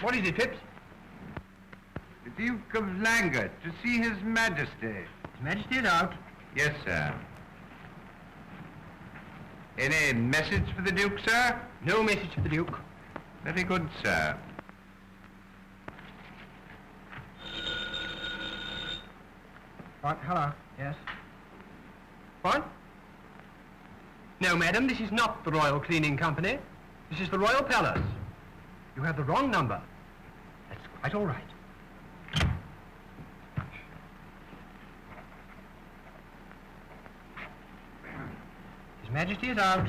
What is it, Phipps? The Duke of Languor, to see His Majesty. His Majesty is out. Yes, sir. Any message for the Duke, sir? No message for the Duke. Very good, sir. What? Hello. Yes. What? No, madam, this is not the Royal Cleaning Company. This is the Royal Palace. You have the wrong number. That's quite all right. His Majesty is out.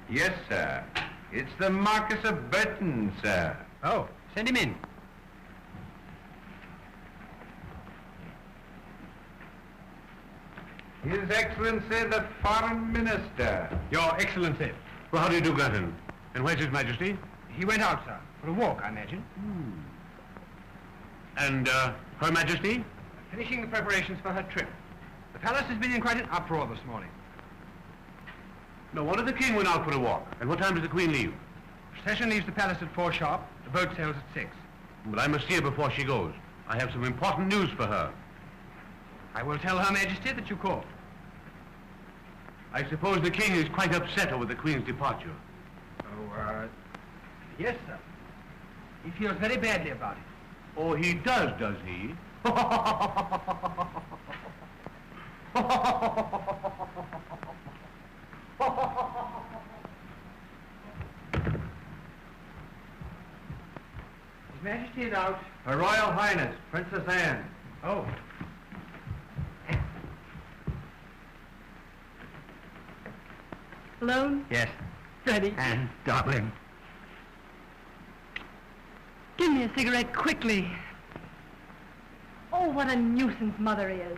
Yes, sir. It's the Marquis of Burton, sir. Oh, send him in. His Excellency, the Foreign Minister. Your Excellency. Well, how do you do, Gutton? And where's His Majesty? He went out, sir, for a walk, I imagine. And, Her Majesty? Finishing the preparations for her trip. The palace has been in quite an uproar this morning. No wonder the King went out for a walk. And what time does the Queen leave? Procession leaves the palace at 4 sharp. The boat sails at 6. But I must see her before she goes. I have some important news for her. I will tell Her Majesty that you called. I suppose the King is quite upset over the Queen's departure. Oh, yes, sir. He feels very badly about it. Oh, he does he? His Majesty is out. Her Royal Highness, Princess Anne. Oh. Alone? Yes. Freddie. Anne, darling. Give me a cigarette quickly. Oh, what a nuisance Mother is.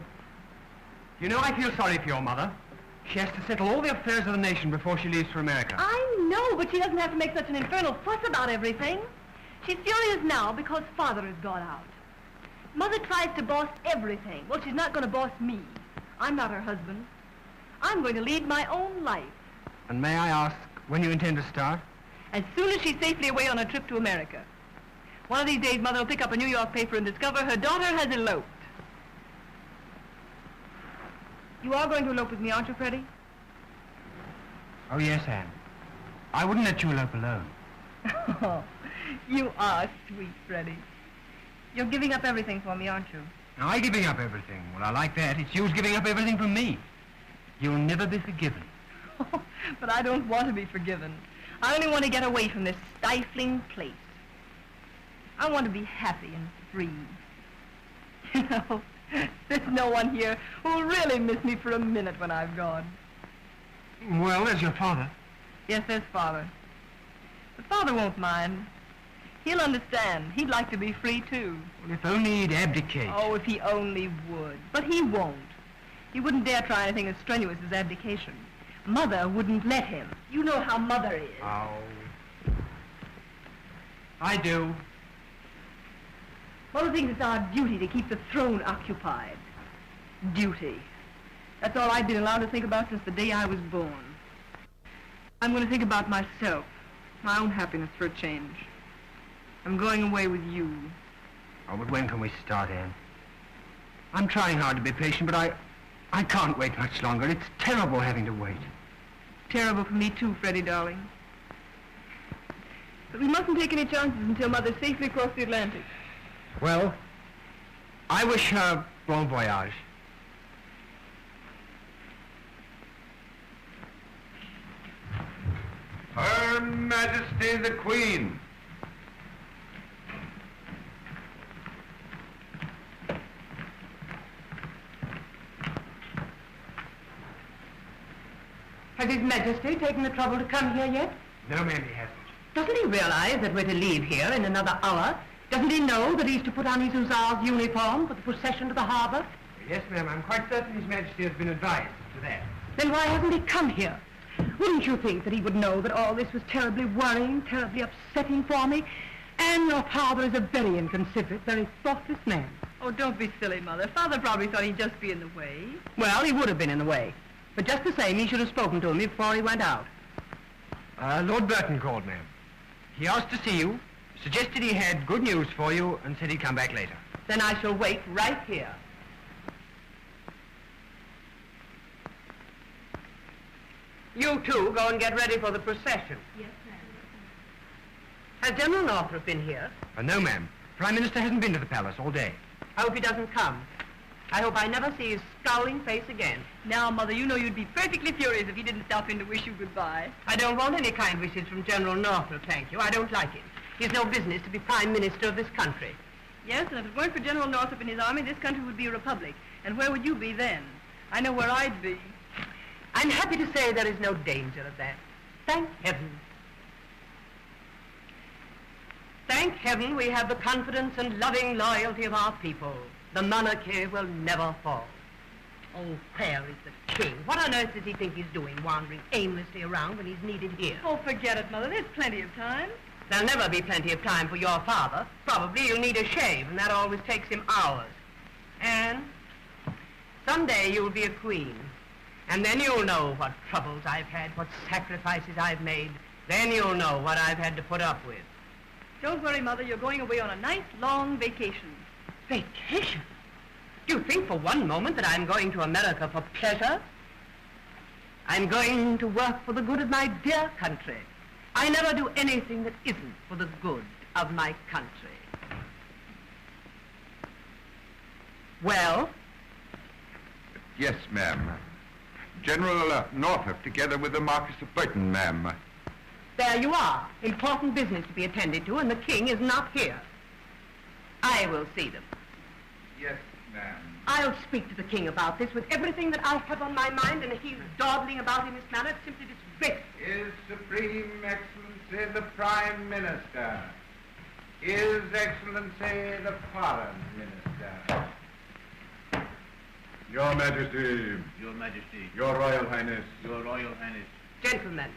You know, I feel sorry for your mother. She has to settle all the affairs of the nation before she leaves for America. I know, but she doesn't have to make such an infernal fuss about everything. She's furious now because Father has gone out. Mother tries to boss everything. Well, she's not going to boss me. I'm not her husband. I'm going to lead my own life. And may I ask when you intend to start? As soon as she's safely away on her trip to America. One of these days, Mother will pick up a New York paper and discover her daughter has eloped. You are going to elope with me, aren't you, Freddie? Oh, yes, Anne. I wouldn't let you elope alone. Oh, you are sweet, Freddie. You're giving up everything for me, aren't you? Now, I giving up everything. Well, I like that. It's you's giving up everything for me. You'll never be forgiven. But I don't want to be forgiven. I only want to get away from this stifling place. I want to be happy and free. You know, there's no one here who'll really miss me for a minute when I've gone. Well, there's your father. Yes, there's Father. But Father won't mind. He'll understand. He'd like to be free, too. Well, if only he'd abdicate. Oh, if he only would. But he won't. He wouldn't dare try anything as strenuous as abdication. Mother wouldn't let him. You know how Mother is. Oh. I do. Mother thinks it's our duty to keep the throne occupied. Duty. That's all I've been allowed to think about since the day I was born. I'm going to think about myself, my own happiness for a change. I'm going away with you. Oh, but when can we start, Anne? I'm trying hard to be patient, but I can't wait much longer. It's terrible having to wait. Terrible for me too, Freddie, darling. But we mustn't take any chances until Mother's safely across the Atlantic. Well, I wish her bon voyage. Her Majesty the Queen. Has His Majesty taken the trouble to come here yet? No, ma'am, he hasn't. Doesn't he realize that we're to leave here in another hour? Doesn't he know that he's to put on his hussar's uniform for the procession to the harbor? Yes, ma'am, I'm quite certain His Majesty has been advised to that. Then why hasn't he come here? Wouldn't you think that he would know that all this was terribly worrying, terribly upsetting for me? And your father is a very inconsiderate, very thoughtless man. Oh, don't be silly, Mother. Father probably thought he'd just be in the way. Well, he would have been in the way. But just the same, he should have spoken to me before he went out. Lord Burton called, ma'am. He asked to see you, Suggested he had good news for you and said he'd come back later. Then I shall wait right here. You two go and get ready for the procession. Yes, ma'am. Has General Northrop been here? No, ma'am. Prime Minister hasn't been to the palace all day. I hope he doesn't come. I hope I never see his scowling face again. Now, Mother, you know you'd be perfectly furious if he didn't stop in to wish you goodbye. I don't want any kind wishes from General Northrop, thank you. I don't like him. He has no business to be Prime Minister of this country. Yes, and if it weren't for General Northrop and his army, this country would be a republic. And where would you be then? I know where I'd be. I'm happy to say there is no danger of that. Thank heaven. Thank heaven we have the confidence and loving loyalty of our people. The monarchy will never fall. Oh, where is the king? What on earth does he think he's doing, wandering aimlessly around when he's needed here? Oh, forget it, Mother. There's plenty of time. There'll never be plenty of time for your father. Probably you'll need a shave, and that always takes him hours. And someday you'll be a queen. And then you'll know what troubles I've had, what sacrifices I've made. Then you'll know what I've had to put up with. Don't worry, Mother. You're going away on a nice, long vacation. Vacation? Do you think for one moment that I'm going to America for pleasure? I'm going to work for the good of my dear country. I never do anything that isn't for the good of my country. Well? Yes, ma'am. General Northrop, together with the Marquis of Burton, ma'am. There you are. Important business to be attended to, and the king is not here. I will see them. Yes, ma'am. I'll speak to the king about this with everything that I have on my mind, and if he's dawdling about in this manner, it's simply disgraceful. His Supreme Excellency the Prime Minister. His Excellency the Foreign Minister. Your Majesty. Your Majesty. Your Royal Highness. Your Royal Highness. Gentlemen,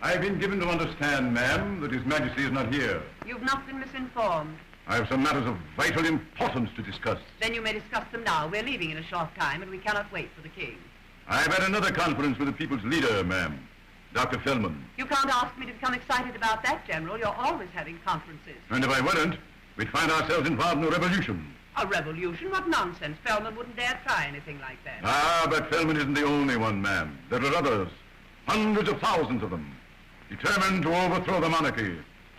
I've been given to understand, ma'am, that His Majesty is not here. you've not been misinformed. I have some matters of vital importance to discuss. Then you may discuss them now. We're leaving in a short time, and we cannot wait for the king. I've had another conference with the people's leader, ma'am, Dr. Feldman. You can't ask me to become excited about that, General. You're always having conferences. And if I weren't, we'd find ourselves involved in a revolution. A revolution? What nonsense. Feldman wouldn't dare try anything like that. Ah, but Feldman isn't the only one, ma'am. There are others, hundreds of thousands of them, determined to overthrow the monarchy.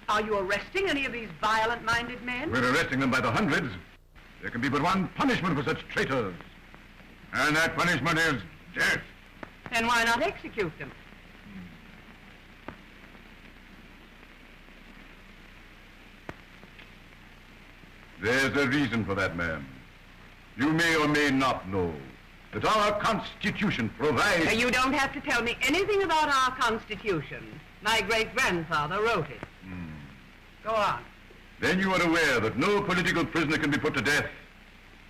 Are you arresting any of these violent-minded men? We're arresting them by the hundreds. There can be but one punishment for such traitors. And that punishment is death. Then why not execute them? There's a reason for that, ma'am. You may or may not know that our Constitution provides... You don't have to tell me anything about our Constitution. My great-grandfather wrote it. Go on. Then you are aware that no political prisoner can be put to death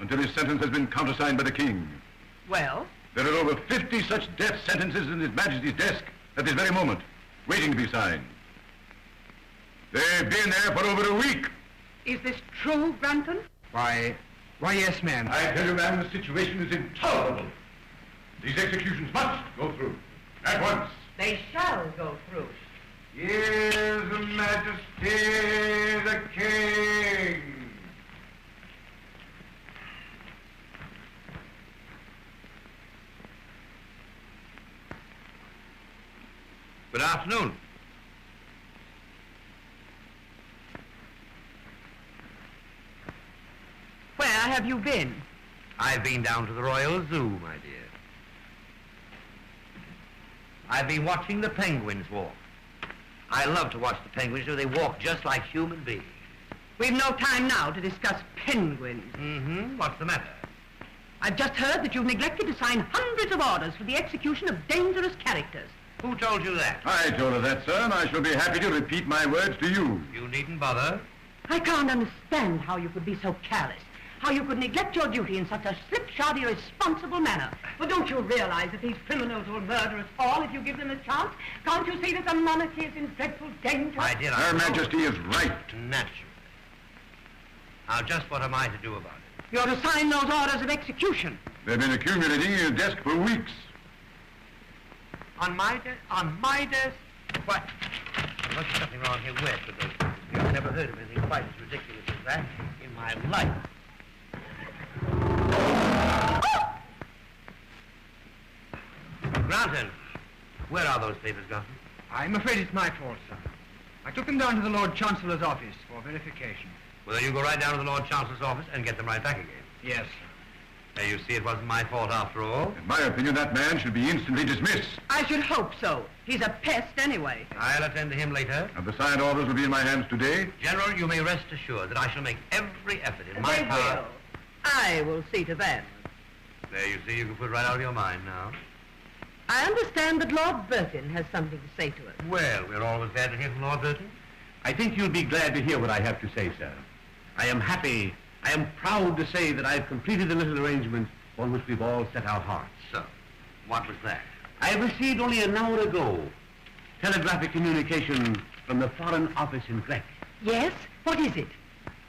until his sentence has been countersigned by the king. Well? There are over 50 such death sentences in His Majesty's desk at this very moment, waiting to be signed. They've been there for over a week. Is this true, Granton? Why, yes, ma'am. I tell you, ma'am, the situation is intolerable. These executions must go through, at once. They shall go through. His Majesty the King. Good afternoon. Where have you been? I've been down to the Royal Zoo, my dear. I've been watching the penguins walk. I love to watch the penguins, they walk just like human beings. We've no time now to discuss penguins. What's the matter? I've just heard that you've neglected to sign hundreds of orders for the execution of dangerous characters. Who told you that? I told her that, sir, and I shall be happy to repeat my words to you. You needn't bother. I can't understand how you could be so careless, how you could neglect your duty in such a slipshod, irresponsible manner. But don't you realize that these criminals will murder us all if you give them a chance? Can't you see that the monarchy is in dreadful danger? My dear, Her Majesty is right. Naturally. Now, just what am I to do about it? You're to sign those orders of execution. They've been accumulating in his desk for weeks. On my desk? What? must be something wrong here west with those papers. I've never heard of anything quite as ridiculous as that in my life. Granton, where are those papers, Granton? I'm afraid it's my fault, sir. I took them down to the Lord Chancellor's office for verification. Well, then you go right down to the Lord Chancellor's office and get them right back again. Yes, sir. There, you see, it wasn't my fault after all. In my opinion, that man should be instantly dismissed. I should hope so. He's a pest anyway. I'll attend to him later. And the signed orders will be in my hands today. General, you may rest assured that I shall make every effort in my They power. will. I will see to that. There, you see, you can put it right out of your mind now. I understand that Lord Burton has something to say to us. Well, we're always glad to hear from Lord Burton. I think you'll be glad to hear what I have to say, sir. I am happy, I am proud to say that I've completed the little arrangement on which we've all set our hearts. So, what was that? I received only an hour ago telegraphic communication from the Foreign Office in Grec. Yes? What is it?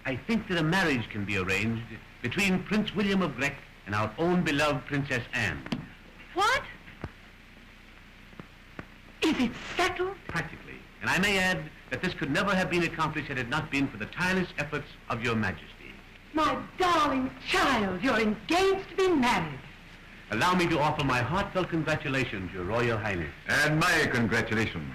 I think that a marriage can be arranged between Prince William of Grec and our own beloved Princess Anne. What? Is it settled? Practically. And I may add that this could never have been accomplished had it not been for the tireless efforts of your Majesty. My darling child, you're engaged to be married. Allow me to offer my heartfelt congratulations, Your Royal Highness. And my congratulations.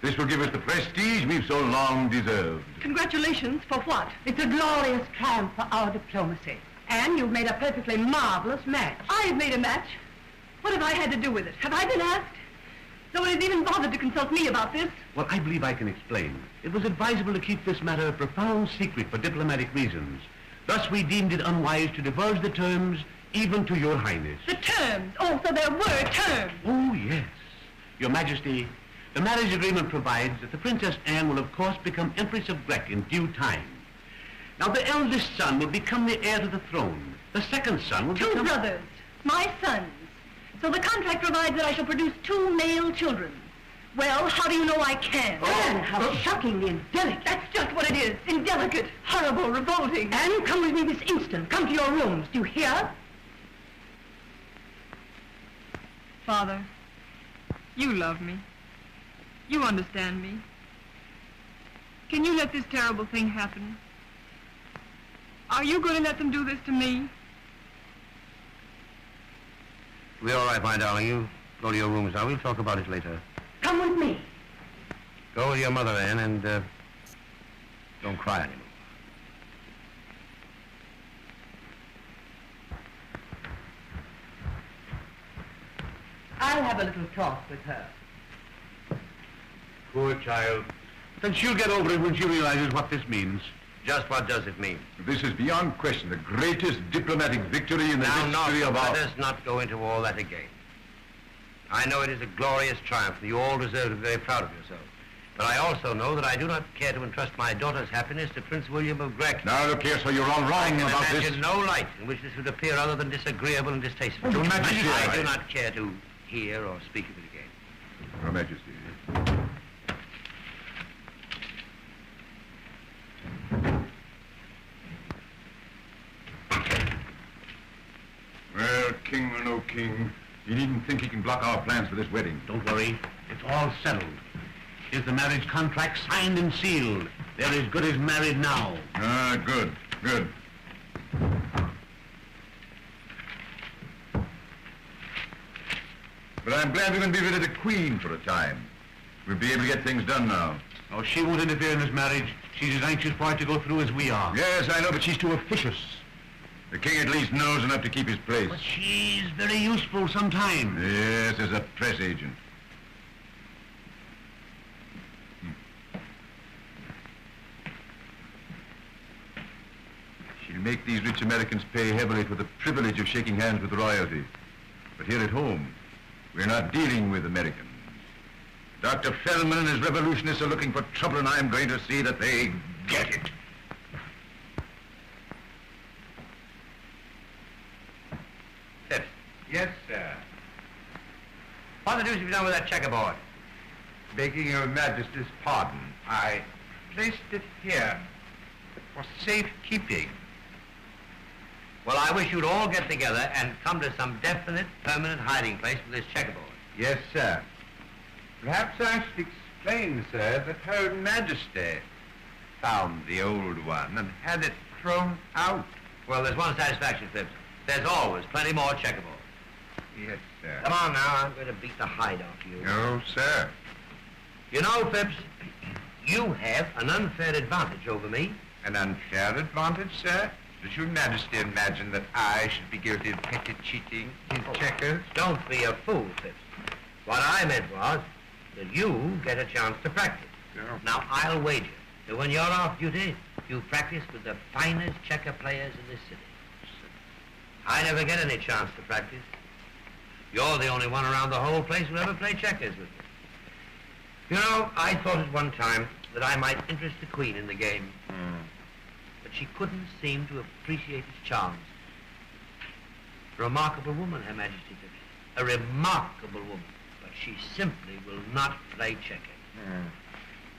This will give us the prestige we've so long deserved. Congratulations for what? It's a glorious triumph for our diplomacy. And you've made a perfectly marvelous match. I've made a match? What have I had to do with it? Have I been asked? Nobody's even bothered to consult me about this. Well, I believe I can explain. It was advisable to keep this matter a profound secret for diplomatic reasons. Thus, we deemed it unwise to divulge the terms even to Your Highness. The terms? Oh, so there were terms. Oh, yes. Your Majesty, the marriage agreement provides that the Princess Anne will, of course, become Empress of Grec in due time. Now, the eldest son will become the heir to the throne. The second son will Two become... brothers, my sons. So the contract provides that I shall produce 2 male children. Well, how do you know I can? Anne, how shockingly indelicate. That's just what it is. Indelicate, horrible, revolting. Anne, come with me this instant. Come to your rooms. Do you hear? Father, you love me. You understand me. Can you let this terrible thing happen? Are you going to let them do this to me? We're all right, my darling. You go to your rooms now. We'll talk about it later. Come with me. Go with your mother, Anne, and don't cry anymore. I'll have a little talk with her. Poor child. Then she'll get over it when she realizes what this means. Just what does it mean? This is beyond question the greatest diplomatic victory in the history of our... Let us not go into all that again. I know it is a glorious triumph, and you all deserve to be very proud of yourselves. But I also know that I do not care to entrust my daughter's happiness to Prince William of Grec. Now, look here, sir, you're all wrong I can about this. imagine no light in which this would appear other than disagreeable and distasteful. Your Majesty, I do not care to hear or speak of it again. Your Majesty. Well, king or no king, he needn't think he can block our plans for this wedding. Don't worry. It's all settled. Is the marriage contract signed and sealed? They're as good as married now. Ah, good, good. But I'm glad we're going to be rid of the Queen for a time. We'll be able to get things done now. Oh, she won't interfere in this marriage. She's as anxious for it to go through as we are. Yes, I know, but she's too officious. The king at least knows enough to keep his place. But she's very useful sometimes. Yes, as a press agent. She'll make these rich Americans pay heavily for the privilege of shaking hands with royalty. But here at home, we're not dealing with Americans. Dr. Feldman and his revolutionists are looking for trouble, and I'm going to see that they get it. Phipps, Yes, sir. what the deuce have you done with that checkerboard? Begging Your Majesty's pardon, I placed it here for safekeeping. Well, I wish you'd all get together and come to some definite, permanent hiding place for this checkerboard. Yes, sir. Perhaps I should explain, sir, that Her Majesty found the old one and had it thrown out. Well, there's one satisfaction, Phipps. There's always plenty more checkable. Yes, sir. Come on now, I'm going to beat the hide off you. No, sir. You know, Phipps, you have an unfair advantage over me. An unfair advantage, sir? Does Your Majesty imagine that I should be guilty of petty cheating in checkers? Don't be a fool, Phipps. What I meant was that you get a chance to practice. No. Now, I'll wager that when you're off duty, you practice with the finest checker players in this city. I never get any chance to practice. You're the only one around the whole place who ever played checkers with me. You know, I thought at one time that I might interest the Queen in the game. But she couldn't seem to appreciate its charms. A remarkable woman, Her Majesty Phipps. A remarkable woman. But she simply will not play checkers.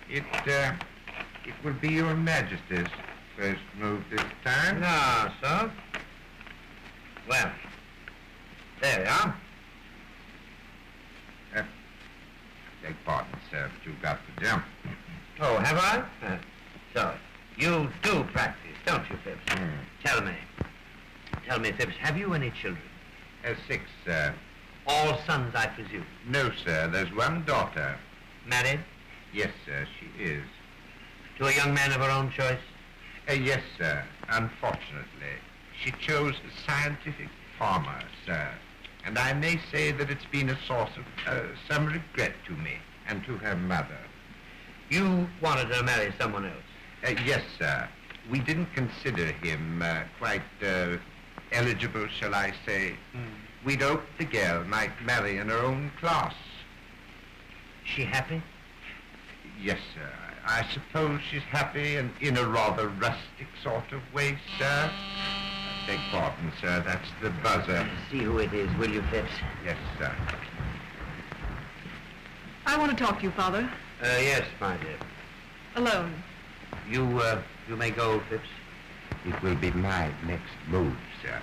It will be Your Majesty's first move this time. No, sir. Well, there we are. Beg pardon, sir, but you've got to jump. Oh, have I? So, you do practice, don't you, Phipps? Tell me, Phipps, have you any children? 6, sir. All sons, I presume. No, sir, there's one daughter. Married? Yes, sir, she is. To a young man of her own choice? Yes, sir. Unfortunately, she chose a scientific farmer, sir. And I may say that it's been a source of some regret to me and to her mother. You wanted her to marry someone else? Yes, sir. We didn't consider him quite eligible, shall I say. We'd hoped the girl might marry in her own class. She happy? Yes, sir. I suppose she's happy and in a rather rustic sort of way, sir. Beg pardon, sir. That's the buzzer. See who it is, will you, Phipps? Yes, sir. I want to talk to you, Father. Yes, my dear. Alone. You may go, Phipps. It will be my next move, sir.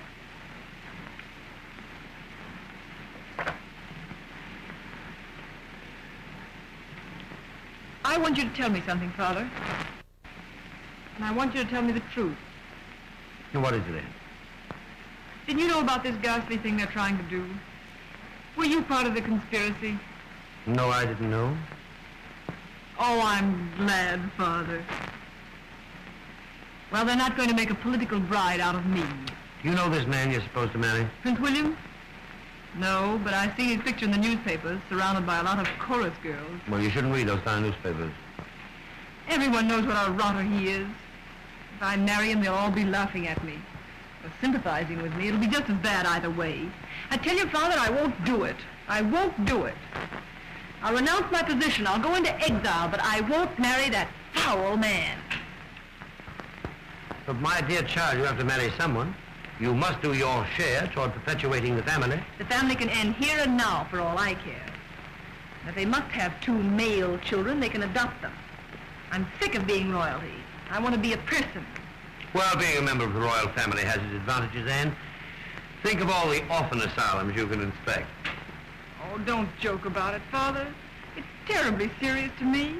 I want you to tell me something, Father. And I want you to tell me the truth. What is it, then? Didn't you know about this ghastly thing they're trying to do? Were you part of the conspiracy? No, I didn't know. Oh, I'm glad, Father. Well, they're not going to make a political bride out of me. You know this man you're supposed to marry? Prince William? No, but I see his picture in the newspapers, surrounded by a lot of chorus girls. Well, you shouldn't read those kind of newspapers. Everyone knows what a rotter he is. If I marry him, they'll all be laughing at me. Or sympathizing with me. It'll be just as bad either way. I tell you, Father, I won't do it. I won't do it. I'll renounce my position. I'll go into exile, but I won't marry that foul man. But my dear child, you have to marry someone. You must do your share toward perpetuating the family. The family can end here and now, for all I care. And if they must have 2 male children, they can adopt them. I'm sick of being royalty. I want to be a person. Well, being a member of the royal family has its advantages, Anne. Think of all the orphan asylums you can inspect. Oh, don't joke about it, Father. It's terribly serious to me.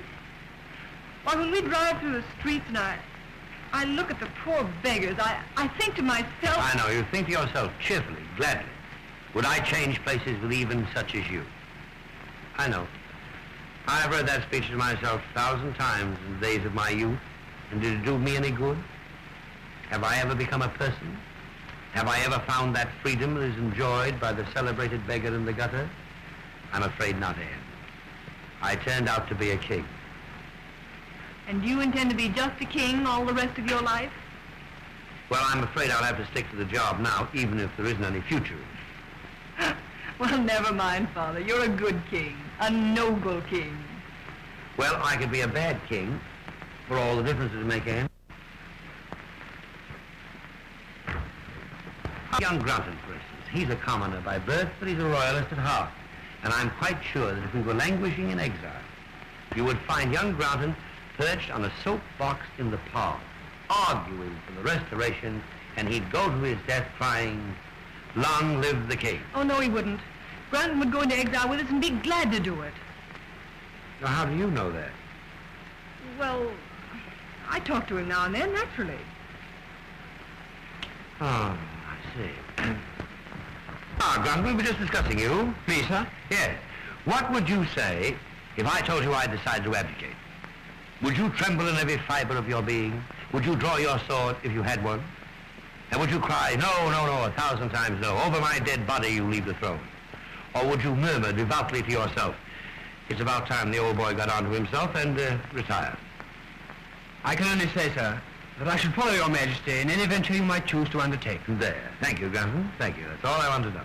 Why, when we drive through the streets and I look at the poor beggars, I think to myself... I know, you think to yourself cheerfully, gladly. Would I change places with even such as you? I know. I've read that speech to myself 1,000 times in the days of my youth. And did it do me any good? Have I ever become a person? Have I ever found that freedom that is enjoyed by the celebrated beggar in the gutter? I'm afraid not, Anne. I turned out to be a king. And you intend to be just a king all the rest of your life? Well, I'm afraid I'll have to stick to the job now, even if there isn't any future. Well, never mind, Father. You're a good king. A noble king. Well, I could be a bad king, for all the difference it make, Anne. Young Grunton, for instance. He's a commoner by birth, but he's a royalist at heart. And I'm quite sure that if we were languishing in exile, you would find young Grunton perched on a soapbox in the park, arguing for the Restoration, and he'd go to his death crying, "Long live the king." Oh, no, he wouldn't. Granton would go into exile with us and be glad to do it. Now, how do you know that? Well, I talk to him now and then, naturally. Oh, I see. Grant, we were just discussing you. Me, sir? Yes. What would you say if I told you I decided to abdicate? Would you tremble in every fiber of your being? Would you draw your sword if you had one? And would you cry, no, no, no, 1,000 times no, over my dead body you leave the throne? Or would you murmur devoutly to yourself, it's about time the old boy got onto himself and retire? I can only say, sir, that I should follow your Majesty in any venture you might choose to undertake. There. Thank you, Grantham. Thank you. That's all I want to know.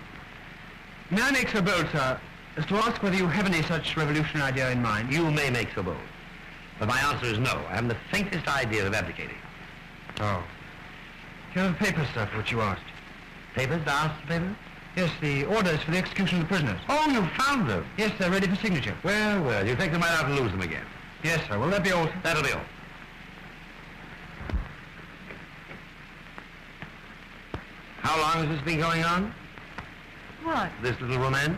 May I make so bold, sir, as to ask whether you have any such revolutionary idea in mind? You may make so bold. But my answer is no. I haven't the faintest idea of abdicating. Oh. Here are the papers, sir, for which you asked. Papers? The Astor papers? Yes, the orders for the execution of the prisoners. Oh, you found them? Yes, they're ready for signature. Well, well, you take them right out and lose them again. Yes, sir. Will that be all? That'll be all. How long has this been going on? What? This little romance?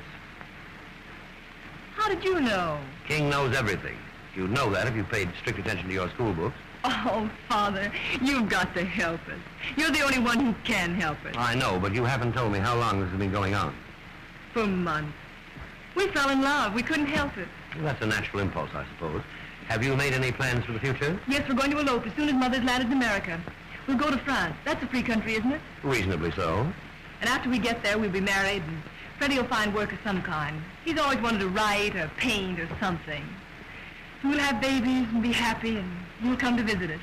How did you know? King knows everything. You'd know that if you paid strict attention to your school books. Oh, Father, you've got to help us. You're the only one who can help us. I know, but you haven't told me how long this has been going on. For months. We fell in love. We couldn't help it. Well, that's a natural impulse, I suppose. Have you made any plans for the future? Yes, we're going to elope as soon as Mother's landed in America. We'll go to France. That's a free country, isn't it? Reasonably so. And after we get there, we'll be married, and Freddie will find work of some kind. He's always wanted to write or paint or something. So we'll have babies and be happy, and you'll come to visit us.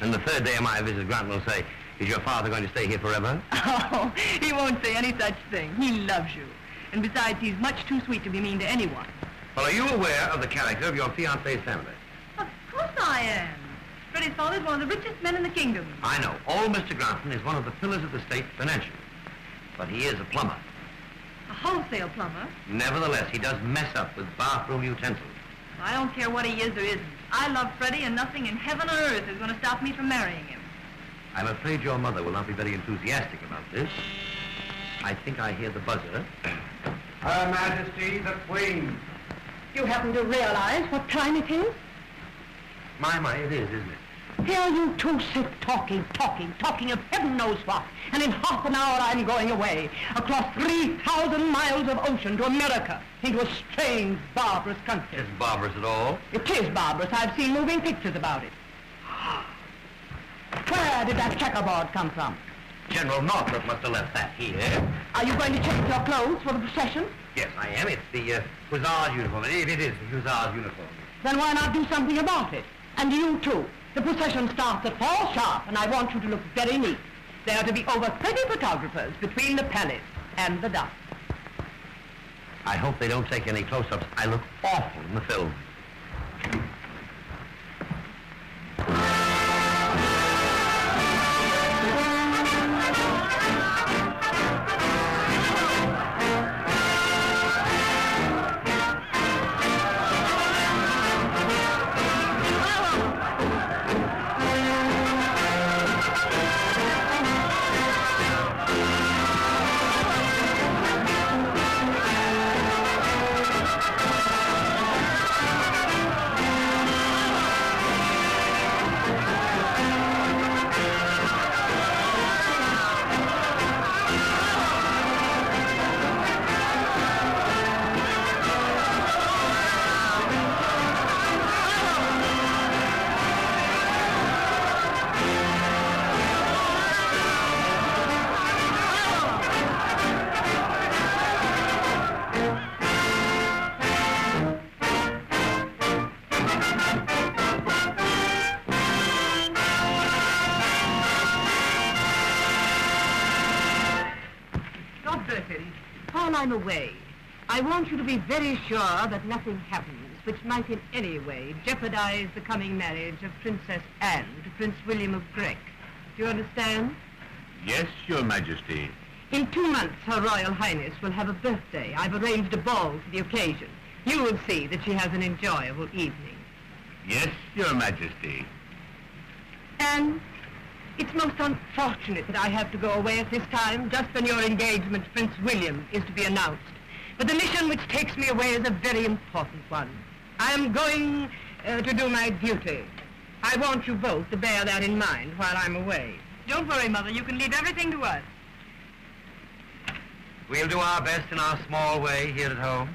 And the third day of my visit, Grant will say, is your father going to stay here forever? Oh, he won't say any such thing. He loves you. And besides, he's much too sweet to be mean to anyone. Well, are you aware of the character of your fiancé's family? Of course I am. Freddie's father's one of the richest men in the kingdom. I know. Old Mr. Grantham is one of the pillars of the state financially. But he is a plumber. A wholesale plumber. Nevertheless, he does mess up with bathroom utensils. I don't care what he is or isn't. I love Freddie, and nothing in heaven or earth is going to stop me from marrying him. I'm afraid your mother will not be very enthusiastic about this. I think I hear the buzzer. Her Majesty the Queen. You happen to realize what time it is? My, it is, isn't it? Here you two sit talking of heaven knows what. And in half an hour I'm going away, across 3,000 miles of ocean to America, into a strange, barbarous country. Isn't barbarous at all. It is barbarous. I've seen moving pictures about it. Where did that checkerboard come from? General Northrop must have left that here. Are you going to change your clothes for the procession? Yes, I am. It's the Hussar's uniform. It is the Hussar's uniform. Then why not do something about it? And you too. The procession starts at 4 sharp, and I want you to look very neat. There are to be over 30 photographers between the palace and the duck. I hope they don't take any close-ups. I look awful in the film. While I'm away, I want you to be very sure that nothing happens which might in any way jeopardize the coming marriage of Princess Anne to Prince William of Grec. Do you understand? Yes, Your Majesty. In 2 months, Her Royal Highness will have a birthday. I've arranged a ball for the occasion. You will see that she has an enjoyable evening. Yes, Your Majesty. And it's most unfortunate that I have to go away at this time, just when your engagement to Prince William is to be announced. But the mission which takes me away is a very important one. I am going to do my duty. I want you both to bear that in mind while I'm away. Don't worry, Mother. You can leave everything to us. We'll do our best in our small way here at home.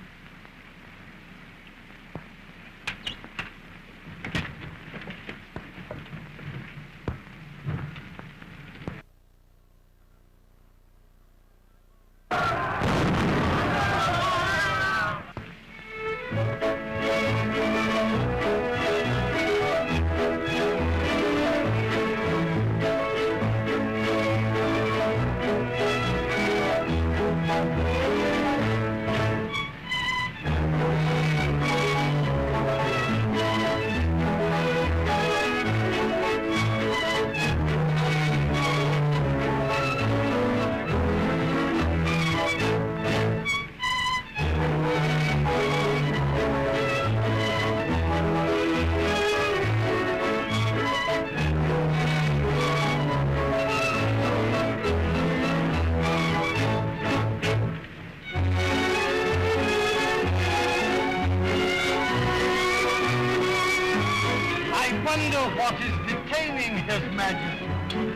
What is detaining His Majesty?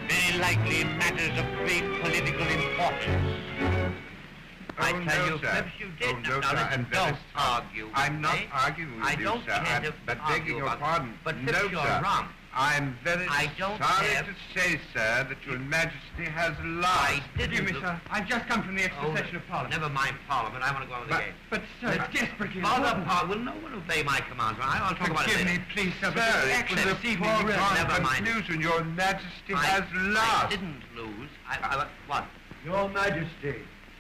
Very likely matters of great political importance. I Oh, tell no, you, sir. perhaps you did. Oh, no, Now, sir, listen, and don't Phyllis, argue. I'm not eh? arguing with I you, don't sir. care to But argue begging your about it. pardon, But no, Phipps, you're sir. wrong. I'm very I don't sorry have- to say, sir, that your Majesty has I lied. didn't. Forgive me, sir. I've just come from the extra Oh, session of Parliament. Never mind Parliament. I want to go on with the game. But, sir, it's desperately Father, important. will no one obey my commands? I'll talk about it Forgive later. me, please, sir, but Sir, the it action was a this evening... foregone Never mind. conclusion. Your Majesty I has lost. didn't lose. What? Your Majesty,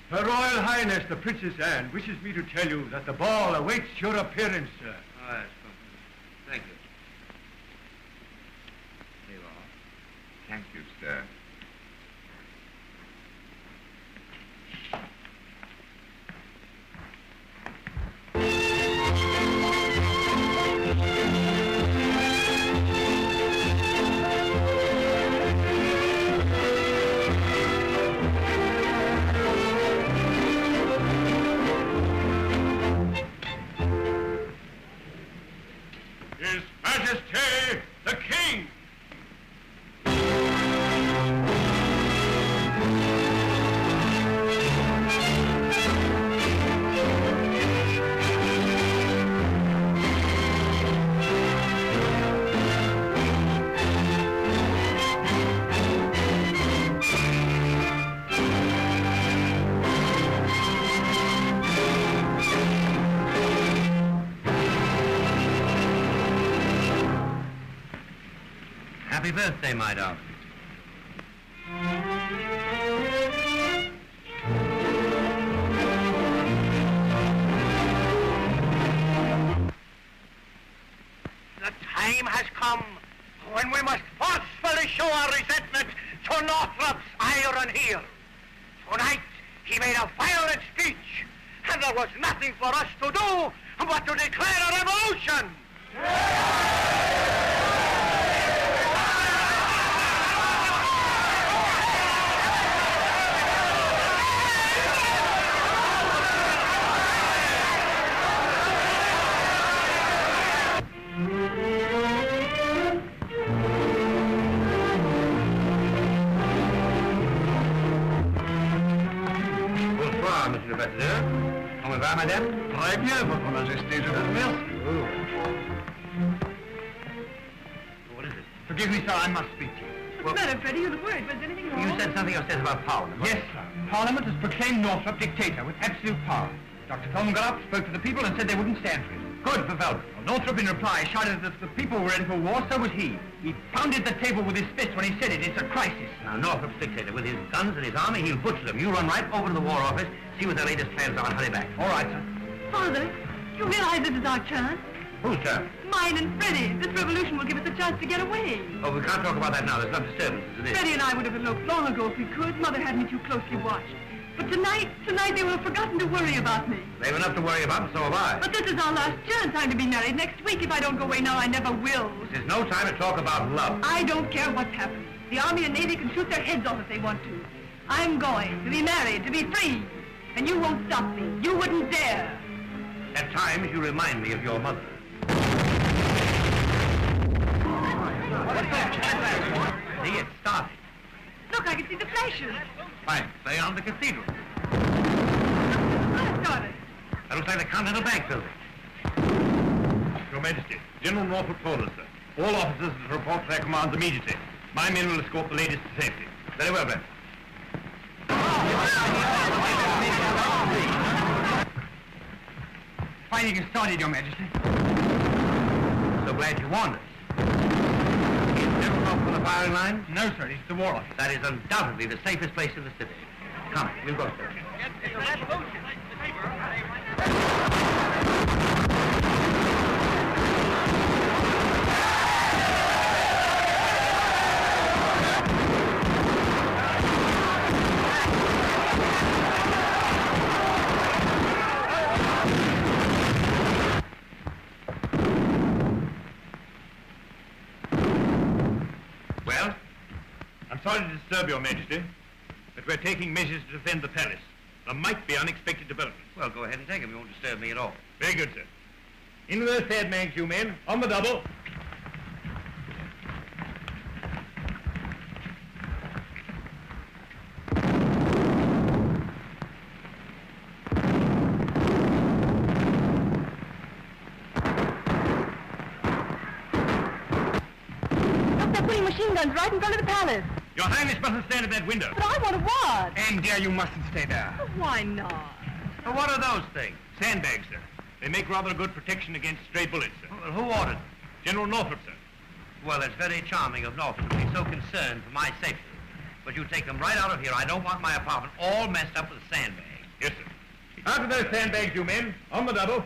Her Royal Highness the Princess Anne wishes me to tell you that the ball awaits your appearance, sir. Oh, that's good. Thank you. Here you are. Thank you, sir. His Majesty the King! Happy birthday, my darling. The time has come when we must forcefully show our resentment to Northrop's iron heel. Tonight, he made a violent speech, and there was nothing for us to do but to declare a revolution. Bonsoir, monsieur le ambassadeur. Comment va, madame? Très bien, Votre Majesté, je vous remercie. What is it? Forgive me, sir, I must speak to you. What's the matter, Freddie? You look worried. Was anything wrong? You said something yourself about Parliament. Yes, sir. Parliament has proclaimed Northrop dictator with absolute power. Dr. Coleman got up, spoke to the people, and said they wouldn't stand for it. Good for Velvet. Well, Northrop, in reply, shouted that if the people were ready for war, so was he. He pounded the table with his fist when he said it. It's a crisis. Now, Northrop's dictator, with his guns and his army, he'll butcher them. You run right over to the War Office, see what their latest plans are, and hurry back. All right, sir. Father, you realize this is our chance? Whose turn? Mine and Freddie. This revolution will give us a chance to get away. Oh, we can't talk about that now. There's enough disturbances as it is. Freddie and I would have eloped long ago if we could. Mother had me too closely watched. But tonight they will have forgotten to worry about me. They've enough to worry about, and so have I. But this is our last chance. I'm to be married next week. If I don't go away now, I never will. There's no time to talk about love. I don't care what's happening. The Army and Navy can shoot their heads off if they want to. I'm going to be married, to be free. And you won't stop me. You wouldn't dare. At times, you remind me of your mother. What's that? See, it started. Look, I can see the flashes. Fine. Stay on the cathedral. I started. That looks like the Continental Bank building. Your Majesty, General Norfolk told us, sir. All officers to report to their commands immediately. My men will escort the ladies to safety. Very well, then. Fighting has started, Your Majesty. So glad you warned us. Is General Norfolk on the firing line? No, sir, it's the War Office. That is undoubtedly the safest place in the city. Come, we'll go, sir. Well? I'm sorry to disturb Your Majesty, but we're taking measures to defend the palace. There might be unexpected developments. Well, go ahead and take them. You won't disturb me at all. Very good, sir. In with those sandbags, you men. On the double. Look, they're putting machine guns right in front of the palace. Your Highness mustn't stand at that window. But I want to watch. And, dear, you mustn't stay there. But why not? Well, what are those things? Sandbags, sir. They make rather a good protection against stray bullets, sir. Well, who ordered them? General Norfolk, sir. Well, it's very charming of Norfolk to be so concerned for my safety. But you take them right out of here. I don't want my apartment all messed up with sandbags. Yes, sir. Out of those sandbags, you men. On the double.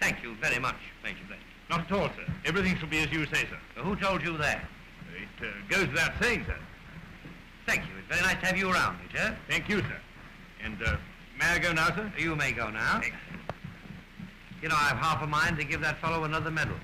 Thank you very much, Major Blake. Not at all, sir. Everything shall be as you say, sir. Well, who told you that? It goes without saying, sir. Thank you. It's very nice to have you around, Major. Thank you, sir. And, may I go now, sir? You may go now. You know, I've half a mind to give that fellow another medal.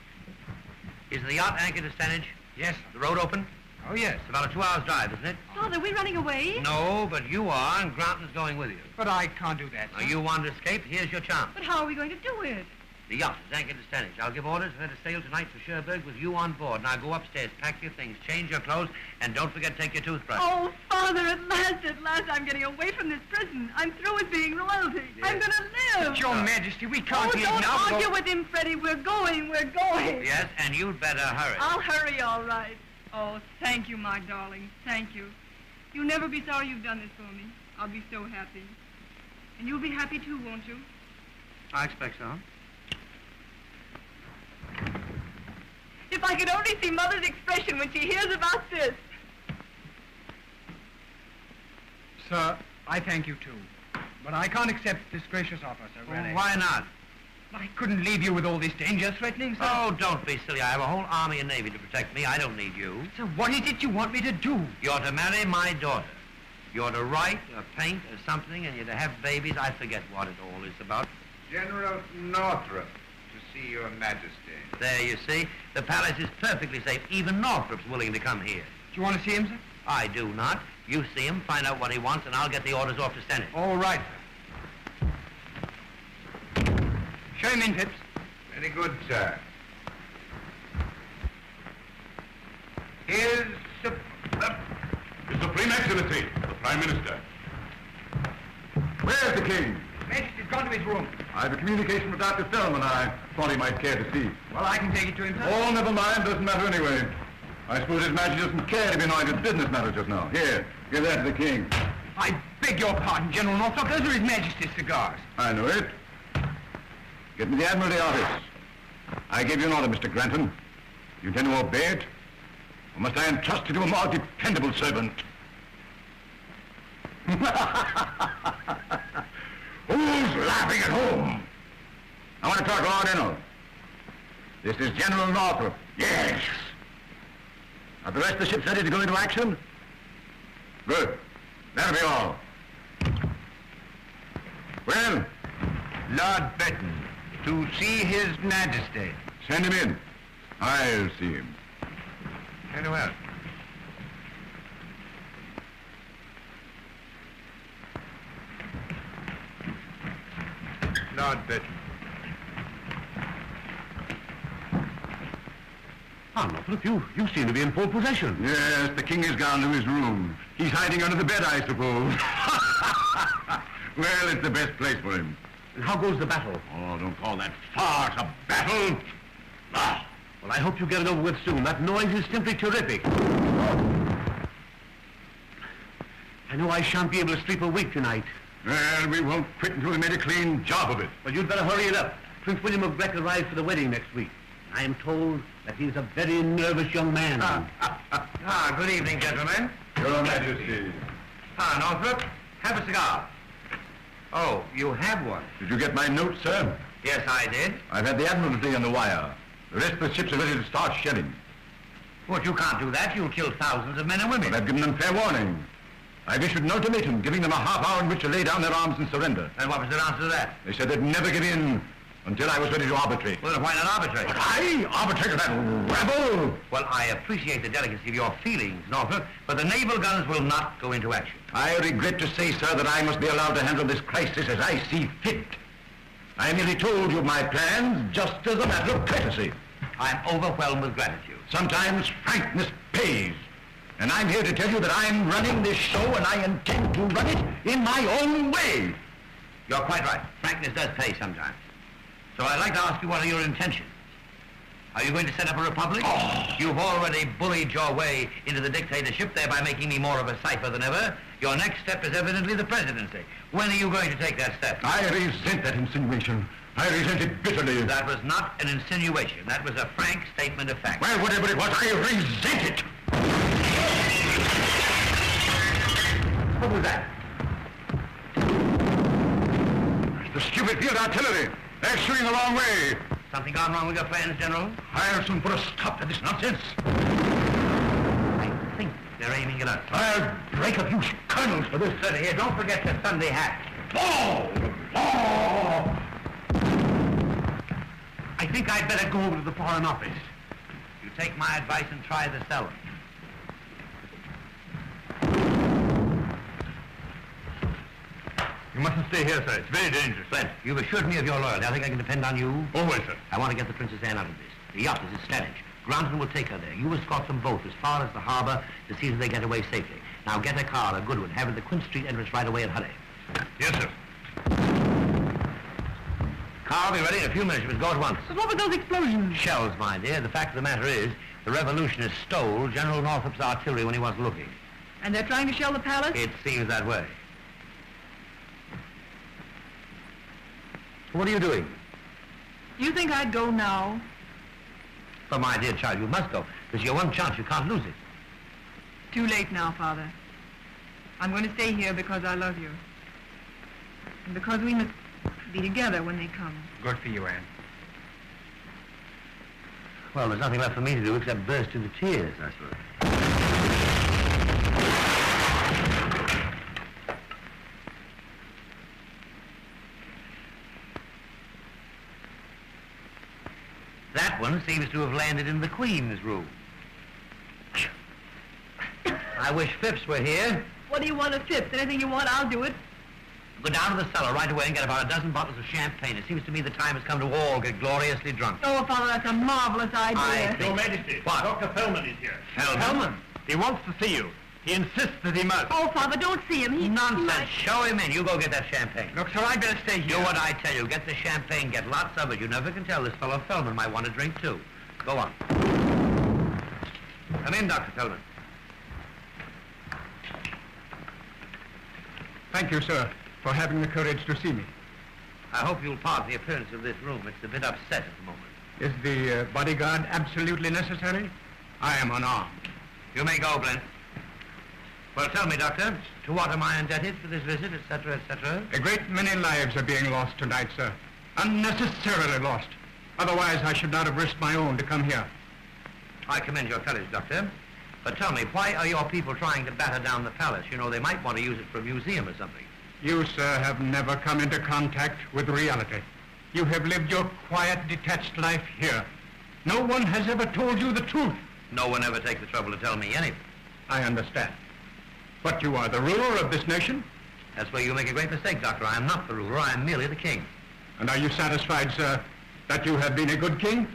Is the yacht anchored to Stanage? Yes. The road open? Oh, yes. It's about a 2-hour drive, isn't it? Father, we're running away. No, but you are, and Granton's going with you. But I can't do that, Now, sir. you want to escape? Here's your chance. But how are we going to do it? The yacht is anchored to Stanage. I'll give orders for her to sail tonight for Sherwood with you on board. Now go upstairs, pack your things, change your clothes, and don't forget to take your toothbrush. Oh, Father, at last, I'm getting away from this prison. I'm through with being royalty. Yes. I'm going to live. But, Your Majesty, we can't Oh, leave don't now. argue with him, Freddie. We're going. Yes, and you'd better hurry. I'll hurry, all right. Oh, thank you, my darling. Thank you. You'll never be sorry you've done this for me. I'll be so happy. And you'll be happy, too, won't you? I expect so. If I could only see Mother's expression when she hears about this. Sir, I thank you, too. But I can't accept this gracious offer, sir, really. Well, why not? I couldn't leave you with all this danger threatening, sir. Oh, don't be silly. I have a whole army and navy to protect me. I don't need you. Sir, what is it you want me to do? You're to marry my daughter. You're to write or paint or something, and you're to have babies. I forget what it all is about. General Northrop, to see Your Majesty. There, you see. The palace is perfectly safe. Even Northrop's willing to come here. Do you want to see him, sir? I do not. You see him, find out what he wants, and I'll get the orders off to Stanage. All right, sir. Show him in, Phipps. Very good, sir. Here's His Supreme Excellency, the Prime Minister. Where's the King? Majesty's gone to his room. I have a communication with Dr. Feldman I thought he might care to see. Well, I can take it to him, sir. Oh, never mind. Doesn't matter anyway. I suppose His Majesty doesn't care to be annoyed with business matters just now. Here, give that to the King. I beg your pardon, General Norfolk. Those are His Majesty's cigars. I know it. Get me the Admiralty office. I gave you an order, Mr. Granton. You intend to obey it? Or must I entrust it to a more dependable servant? Who's laughing at home? I want to talk Lord Enel. This is General Northrop. Yes. Are the rest of the ships ready to go into action? Good. That'll be all. Well? Lord Benton, to see His Majesty. Send him in. I'll see him. Very well. Lord Bushell. Ah, Northrop, you seem to be in full possession. Yes, the king has gone to his room. He's hiding under the bed, I suppose. Well, it's the best place for him. And how goes the battle? Oh, don't call that farce a battle. Ah. Well, I hope you get it over with soon. That noise is simply terrific. I know I shan't be able to sleep a week tonight. Well, we won't quit until we made a clean job of it. Well, you'd better hurry it up. Prince William of Breck arrives for the wedding next week. I am told that he's a very nervous young man. Good evening, gentlemen. Your Majesty. Northrop, have a cigar. Oh, you have one? Did you get my note, sir? Yes, I did. I've had the Admiralty on the wire. The rest of the ships are ready to start shelling. But you can't do that. You'll kill thousands of men and women. But I've given them fair warning. I've issued an ultimatum giving them a half hour in which to lay down their arms and surrender. And what was their answer to that? They said they'd never give in until I was ready to arbitrate. Well, why not arbitrate? But I arbitrated that rebel! Well, I appreciate the delicacy of your feelings, Northrop, but the naval guns will not go into action. I regret to say, sir, that I must be allowed to handle this crisis as I see fit. I merely told you my plans just as a matter of courtesy. I'm overwhelmed with gratitude. Sometimes frankness pays. And I'm here to tell you that I'm running this show and I intend to run it in my own way. You're quite right. Frankness does pay sometimes. So I'd like to ask you, what are your intentions? Are you going to set up a republic? Oh. You've already bullied your way into the dictatorship, thereby making me more of a cipher than ever. Your next step is evidently the presidency. When are you going to take that step? I resent that insinuation. I resent it bitterly. That was not an insinuation. That was a frank statement of fact. Well, whatever it was, I resent it. What was that? It's the stupid field artillery. They're shooting the wrong way. Something gone wrong with your plans, General? I'll soon put a stop to this nonsense. I think they're aiming at us. I'll break a few colonels for this. Sir, here, don't forget the Sunday hat. I think I'd better go over to the Foreign Office. You take my advice and try the cellar. You mustn't stay here, sir. It's very dangerous. Flint, you've assured me of your loyalty. I think I can depend on you. Always, sir. I want to get the Princess Anne out of this. The yacht is at Stanage. Granton will take her there. You escort them both as far as the harbor to see that they get away safely. Now get a car, a good one. Have it at the Quint Street entrance right away and hurry. Yes, sir. Car will be ready in a few minutes. You must go at once. But what were those explosions? Shells, my dear. The fact of the matter is, the revolutionists stole General Northrop's artillery when he wasn't looking. And they're trying to shell the palace? It seems that way. What are you doing? Do you think I'd go now? But my dear child, you must go. There's your one chance. You can't lose it. Too late now, Father. I'm going to stay here because I love you. And because we must be together when they come. Good for you, Anne. Well, there's nothing left for me to do except burst into tears, I suppose. That one seems to have landed in the Queen's room. I wish Phipps were here. What do you want of Phipps? Anything you want, I'll do it. Go down to the cellar right away and get about a dozen bottles of champagne. It seems to me the time has come to all get gloriously drunk. Oh, Father, that's a marvelous idea. I think... Your Majesty, What? Dr. Fellman is here. Fellman? He wants to see you. He insists that he must. Oh, Father, don't see him. He Nonsense. might- Show him in. You go get that champagne. Look, sir, I'd better stay Do here. what I tell you. Get the champagne. Get lots of it. You never can tell. This fellow Fellman might want to drink, too. Go on. Come in, Dr. Fellman. Thank you, sir, for having the courage to see me. I hope you'll pardon the appearance of this room. It's a bit upset at the moment. Is the bodyguard absolutely necessary? I am unarmed. You may go, Blent. Well, tell me, Doctor, to what am I indebted for this visit, etc., etc.? A great many lives are being lost tonight, sir. Unnecessarily lost. Otherwise, I should not have risked my own to come here. I commend your courage, Doctor. But tell me, why are your people trying to batter down the palace? You know, they might want to use it for a museum or something. You, sir, have never come into contact with reality. You have lived your quiet, detached life here. No one has ever told you the truth. No one ever takes the trouble to tell me anything. I understand. But you are the ruler of this nation. That's where you make a great mistake, Doctor. I am not the ruler. I am merely the king. And are you satisfied, sir, that you have been a good king?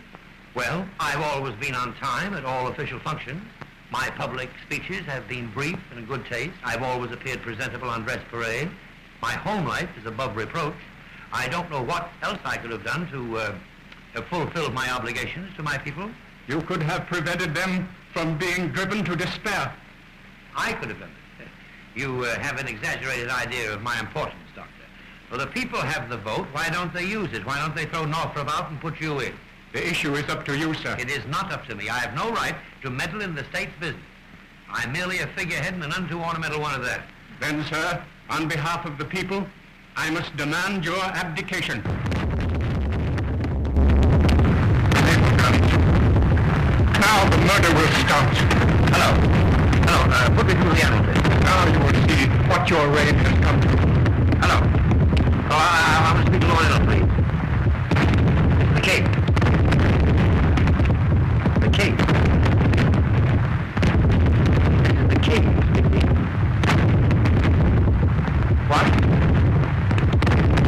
Well, I've always been on time at all official functions. My public speeches have been brief and in good taste. I've always appeared presentable on dress parade. My home life is above reproach. I don't know what else I could have done to have fulfilled my obligations to my people. You could have prevented them from being driven to despair. I could have done it. You have an exaggerated idea of my importance, Doctor. Well, the people have the vote. Why don't they use it? Why don't they throw Northrop out and put you in? The issue is up to you, sir. It is not up to me. I have no right to meddle in the state's business. I'm merely a figurehead and an unto ornamental one of that. Then, sir, on behalf of the people, I must demand your abdication. Now the murder will start. Hello. Hello. Put me through the animal, please. Now you will see what your reign has come to. Hello. Oh, I want to speak to Lord Enough, please. The king. The king. This is the king speaking. What?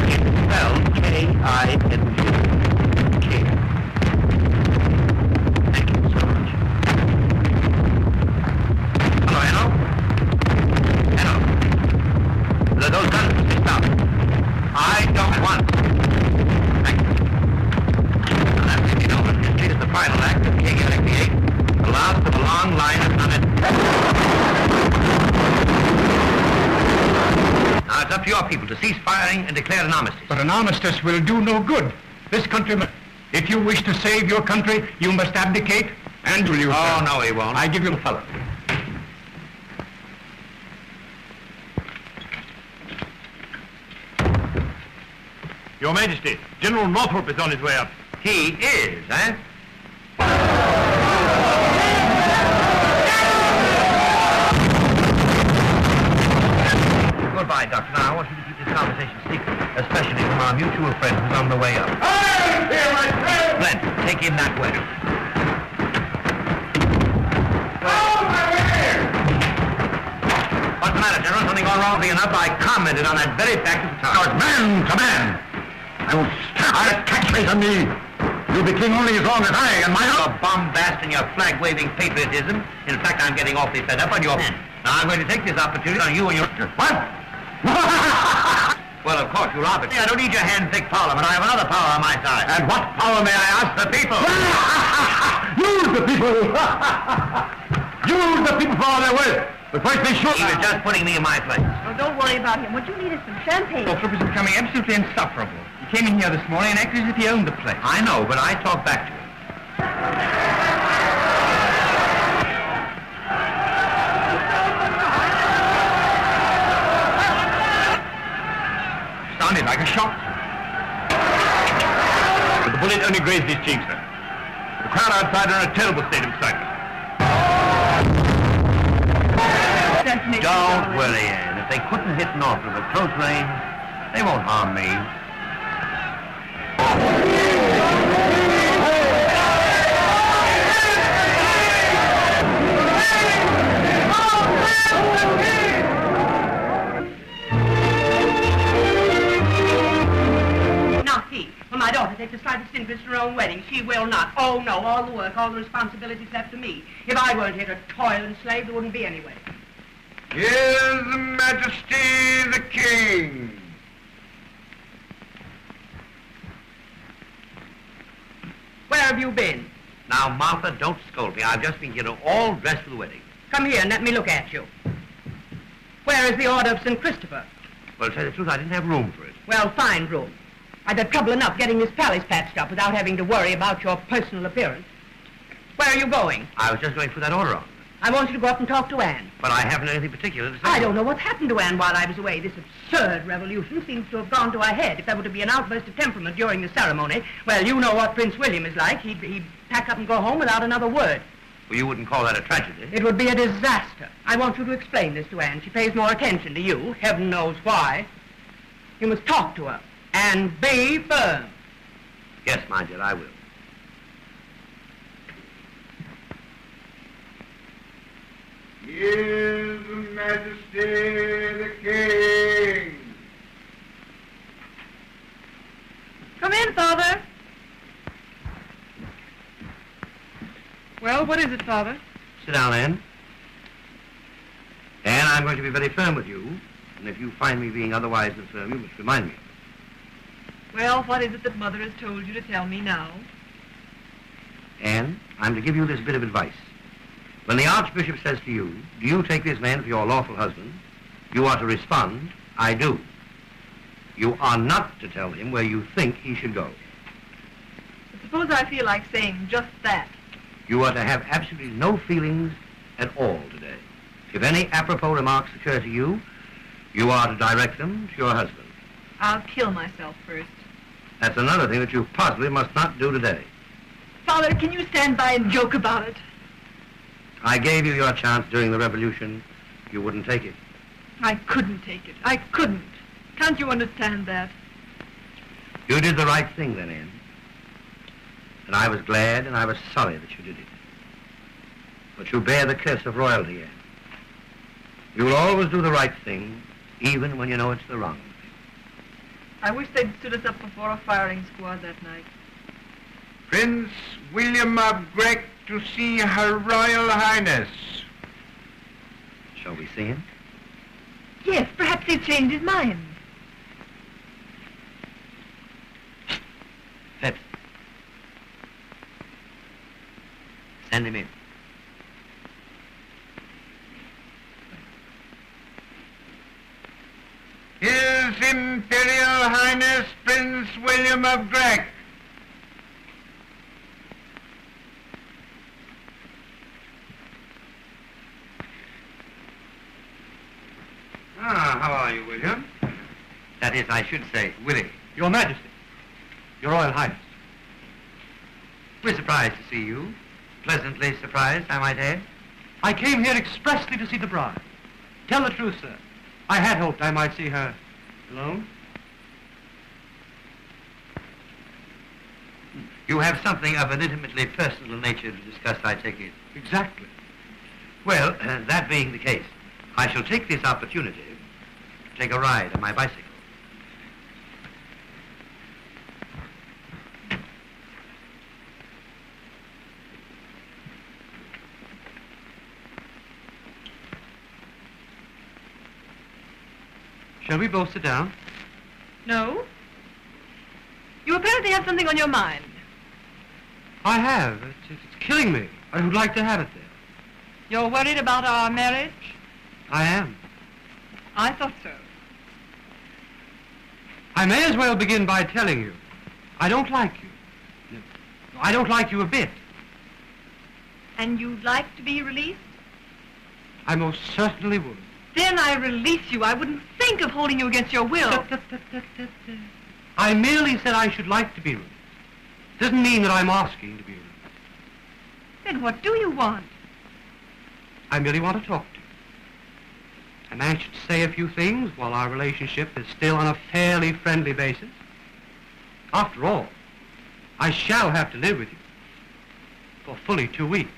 It's spelled K-I-N-G. King. Thank you so much. Hello, Enno? Enno. Those guns must be stopped. I don't want. Thank you. And that's if you know that history is the final act of King Eric VIII, the last of a long line of Now it's up to your people to cease firing and declare an armistice. But an armistice will do no good. This countryman, if you wish to save your country, you must abdicate, and will you, Oh, sir? no, he won't. I give you the fellow. Your Majesty, General Northrop is on his way up. He is, eh? Goodbye, Doctor. Now, I want you to keep this conversation secret, especially from our mutual friend who's on the way up. I'm here, my friend! Flint, take him that way. Out my way! What's the matter, General? Something gone wrong with the enough? I commented on that very fact at the time. Man to man! I will stamp that catchphrase on me. You'll be king only as long as I and my... Your bombast and your flag-waving patriotism. In fact, I'm getting awfully fed up on your... Now, I'm going to take this opportunity on you and your... What? Well, of course, you're arbitrary. I don't need your hand-picked parliament. I have another power on my side. And what power, may I ask? The people. Use the people! Use the people for all they're worth. But first be sure... He was just putting me in my place. Oh, don't worry about him. What you need is some champagne. Northrop is becoming absolutely insufferable. He came in here this morning and acted as if he owned the place. I know, but I talked back to him. Sounded like a shot. But the bullet only grazed his cheek, sir. The crowd outside are in a terrible state of excitement. Don't worry, Anne. If they couldn't hit Northrop at close range, they won't harm me. Not he. Will my daughter take the slightest interest in her own wedding? She will not. Oh, no. All the work, all the responsibilities left to me. If I weren't here to toil and slave, there wouldn't be any wedding. Here's Majesty the King. Where have you been? Now, Martha, don't scold me. I've just been here all dressed for the wedding. Come here and let me look at you. Where is the Order of St. Christopher? Well, to tell you the truth, I didn't have room for it. Well, find room. I've had trouble enough getting this palace patched up without having to worry about your personal appearance. Where are you going? I was just going to put that order on. I want you to go up and talk to Anne. But I haven't anything particular to say. I don't know what's happened to Anne while I was away. This absurd revolution seems to have gone to her head. If there were to be an outburst of temperament during the ceremony, well, you know what Prince William is like. He'd pack up and go home without another word. Well, you wouldn't call that a tragedy. It would be a disaster. I want you to explain this to Anne. She pays more attention to you. Heaven knows why. You must talk to her and be firm. Yes, my dear, I will. Here's Majesty the King. in, Father. Well, what is it, Father? Sit down, Anne. Anne, I'm going to be very firm with you, and if you find me being otherwise than firm, you must remind me. Well, what is it that Mother has told you to tell me now? Anne, I'm to give you this bit of advice. When the Archbishop says to you, do you take this man for your lawful husband, you are to respond, I do. You are not to tell him where you think he should go. But suppose I feel like saying just that. You are to have absolutely no feelings at all today. If any apropos remarks occur to you, you are to direct them to your husband. I'll kill myself first. That's another thing that you positively must not do today. Father, can you stand by and joke about it? I gave you your chance during the revolution. You wouldn't take it. I couldn't take it. I couldn't. Can't you understand that? You did the right thing then, Anne. And I was glad and I was sorry that you did it. But you bear the curse of royalty, Anne. You'll always do the right thing, even when you know it's the wrong thing. I wish they'd stood us up before a firing squad that night. Prince William of Grec to see Her Royal Highness. Shall we see him? Yes, perhaps he's changed his mind. Let's send him in. His Imperial Highness Prince William of Grec. Ah, how are you, William? That is, I should say, Willie. Your Majesty. Your Royal Highness. We're surprised to see you. Pleasantly surprised, I might add. I came here expressly to see the bride. Tell the truth, sir. I had hoped I might see her alone. You have something of an intimately personal nature to discuss, I take it. Exactly. Well, that being the case, I shall take this opportunity to take a ride on my bicycle. Shall we both sit down? No? You apparently have something on your mind. I have. It's killing me. I would like to have it there. You're worried about our marriage? I am. I thought so. I may as well begin by telling you, I don't like you. I don't like you a bit. And you'd like to be released? I most certainly would. Then I release you. I wouldn't think of holding you against your will. I merely said I should like to be released. Doesn't mean that I'm asking to be released. Then what do you want? I merely want to talk to you. I'm anxious to say a few things while our relationship is still on a fairly friendly basis. After all, I shall have to live with you for fully 2 weeks.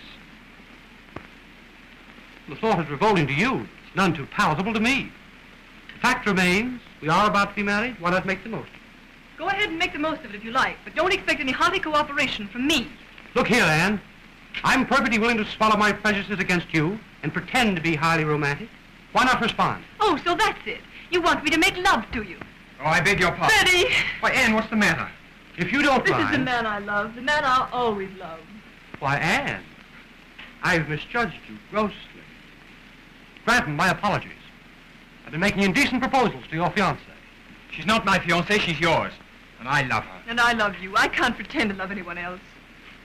The thought is revolting to you. It's none too palatable to me. The fact remains, we are about to be married. Why not make the most of it? Go ahead and make the most of it if you like, but don't expect any hearty cooperation from me. Look here, Anne. I'm perfectly willing to swallow my prejudices against you and pretend to be highly romantic. Why not respond? Oh, so that's it. You want me to make love to you. Oh, I beg your pardon. Freddie! Why, Anne, what's the matter? If you don't This mind... is the man I love, the man I'll always love. Why, Anne, I've misjudged you grossly. Grant my apologies. I've been making indecent proposals to your fiancée. She's not my fiancée, she's yours. And I love her. And I love you. I can't pretend to love anyone else.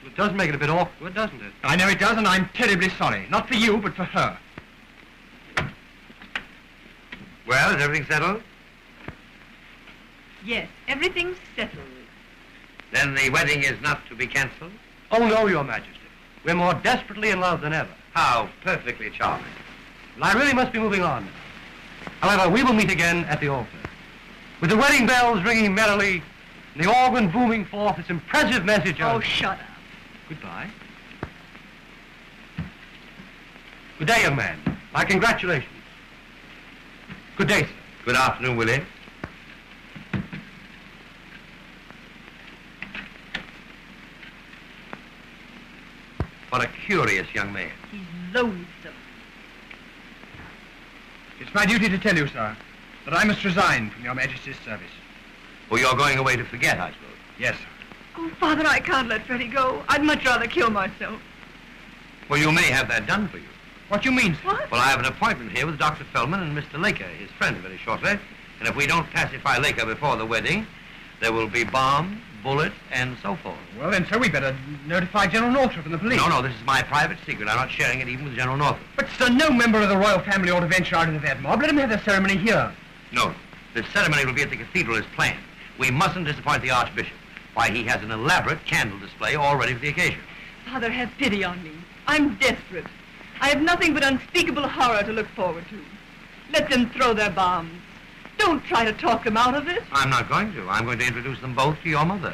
Well, it does make it a bit awkward, doesn't it? I know it does, and I'm terribly sorry. Not for you, but for her. Well, is everything settled? Yes, everything's settled. Then the wedding is not to be cancelled? Oh, no, Your Majesty. We're more desperately in love than ever. How perfectly charming. Well, I really must be moving on. However, we will meet again at the altar. With the wedding bells ringing merrily, and the organ booming forth its impressive message of... Oh, shut up. Goodbye. Good day, young man. My congratulations. Good day, sir. Good afternoon, Willie. What a curious young man. He's lonesome. It's my duty to tell you, sir, that I must resign from your Majesty's service. Well, you're going away to forget, I suppose. Yes, sir. Oh, Father, I can't let Freddie go. I'd much rather kill myself. Well, you may have that done for you. What do you mean, sir? What? Well, I have an appointment here with Dr. Feldman and Mr. Laker, his friend, very shortly. And if we don't pacify Laker before the wedding, there will be bomb, bullet, and so forth. Well, then, sir, we better notify General Northrop and the police. No, this is my private secret. I'm not sharing it even with General Northrop. But, sir, no member of the royal family ought to venture out into that mob. Let him have the ceremony here. No, the ceremony will be at the cathedral as planned. We mustn't disappoint the Archbishop. Why, he has an elaborate candle display all ready for the occasion. Father, have pity on me. I'm desperate. I have nothing but unspeakable horror to look forward to. Let them throw their bombs. Don't try to talk them out of it. I'm not going to. I'm going to introduce them both to your mother.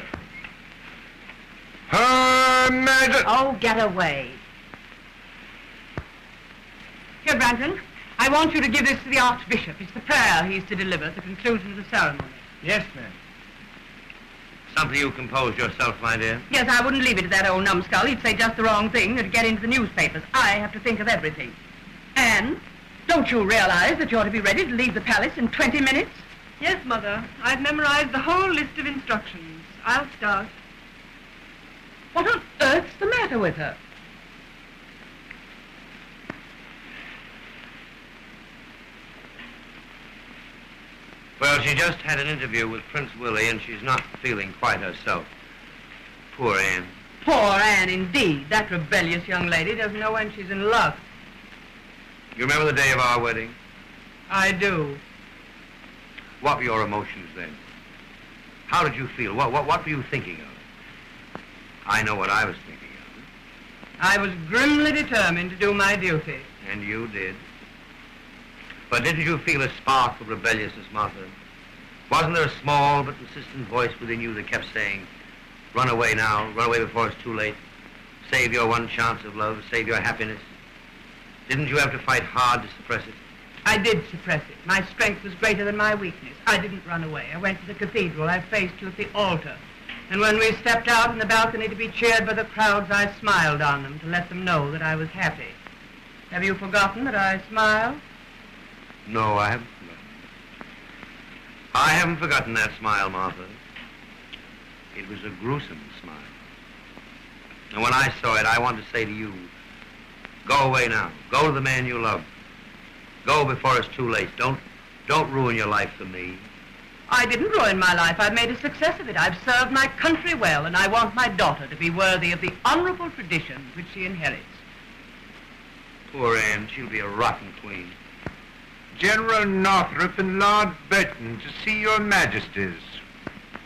Her Majesty. Oh, get away. Here, Branton, I want you to give this to the Archbishop. It's the prayer he's to deliver at the conclusion of the ceremony. Yes, ma'am. Something you composed yourself, my dear. Yes, I wouldn't leave it to that old numbskull. He'd say just the wrong thing. It'd get into the newspapers. I have to think of everything. And don't you realize that you're to be ready to leave the palace in 20 minutes? Yes, Mother. I've memorized the whole list of instructions. I'll start. What on earth's the matter with her? Well, she just had an interview with Prince Willie, and she's not feeling quite herself. Poor Anne. Poor Anne, indeed. That rebellious young lady doesn't know when she's in love. You remember the day of our wedding? I do. What were your emotions then? How did you feel? What were you thinking of? I know what I was thinking of. I was grimly determined to do my duty. And you did. But didn't you feel a spark of rebelliousness, Martha? Wasn't there a small but insistent voice within you that kept saying, run away now, run away before it's too late, save your one chance of love, save your happiness? Didn't you have to fight hard to suppress it? I did suppress it. My strength was greater than my weakness. I didn't run away. I went to the cathedral. I faced you at the altar. And when we stepped out in the balcony to be cheered by the crowds, I smiled on them to let them know that I was happy. Have you forgotten that I smiled? No, I haven't forgotten. I haven't forgotten that smile, Martha. It was a gruesome smile. And when I saw it, I wanted to say to you, go away now. Go to the man you love. Go before it's too late. Don't ruin your life for me. I didn't ruin my life. I've made a success of it. I've served my country well, and I want my daughter to be worthy of the honorable traditions which she inherits. Poor Anne, she'll be a rotten queen. General Northrop and Lord Burton to see your Majesties.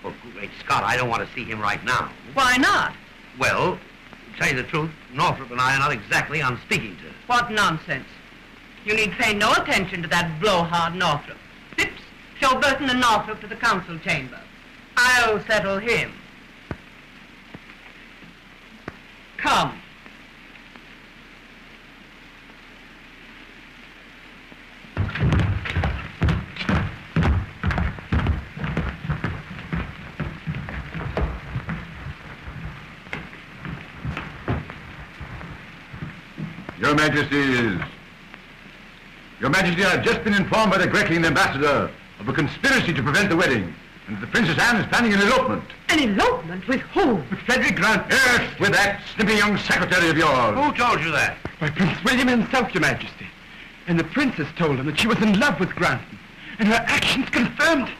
Oh, great Scott, I don't want to see him right now. Why not? Well, to tell you the truth, Northrop and I are not exactly on speaking terms. What nonsense. You need pay no attention to that blowhard Northrop. Phipps, show Burton and Northrop to the council chamber. I'll settle him. Come. Your Majesty, I have just been informed by the Greckian ambassador of a conspiracy to prevent the wedding, and the Princess Anne is planning an elopement. An elopement? With who? With Frederick Grant. Yes, with that snippy young secretary of yours. Who told you that? By Prince William himself, Your Majesty. And the princess told him that she was in love with Granton, and her actions confirmed it.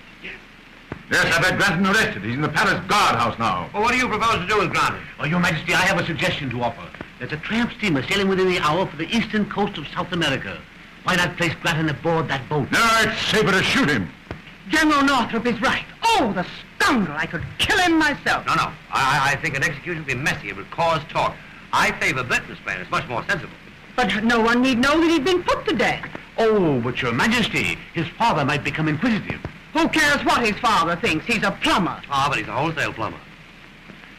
Yes, I've had Granton arrested. He's in the palace guardhouse now. Well, what do you propose to do with Granton? Oh, Your Majesty, I have a suggestion to offer. There's a tramp steamer sailing within the hour for the eastern coast of South America. Why not place Granton aboard that boat? No, it's safer to shoot him. General Northrop is right. Oh, the scoundrel. I could kill him myself. No. I think an execution would be messy. It would cause talk. I favor Benton's plan. It's much more sensible. But no one need know that he'd been put to death. Oh, but Your Majesty, his father might become inquisitive. Who cares what his father thinks? He's a plumber. Ah, but he's a wholesale plumber.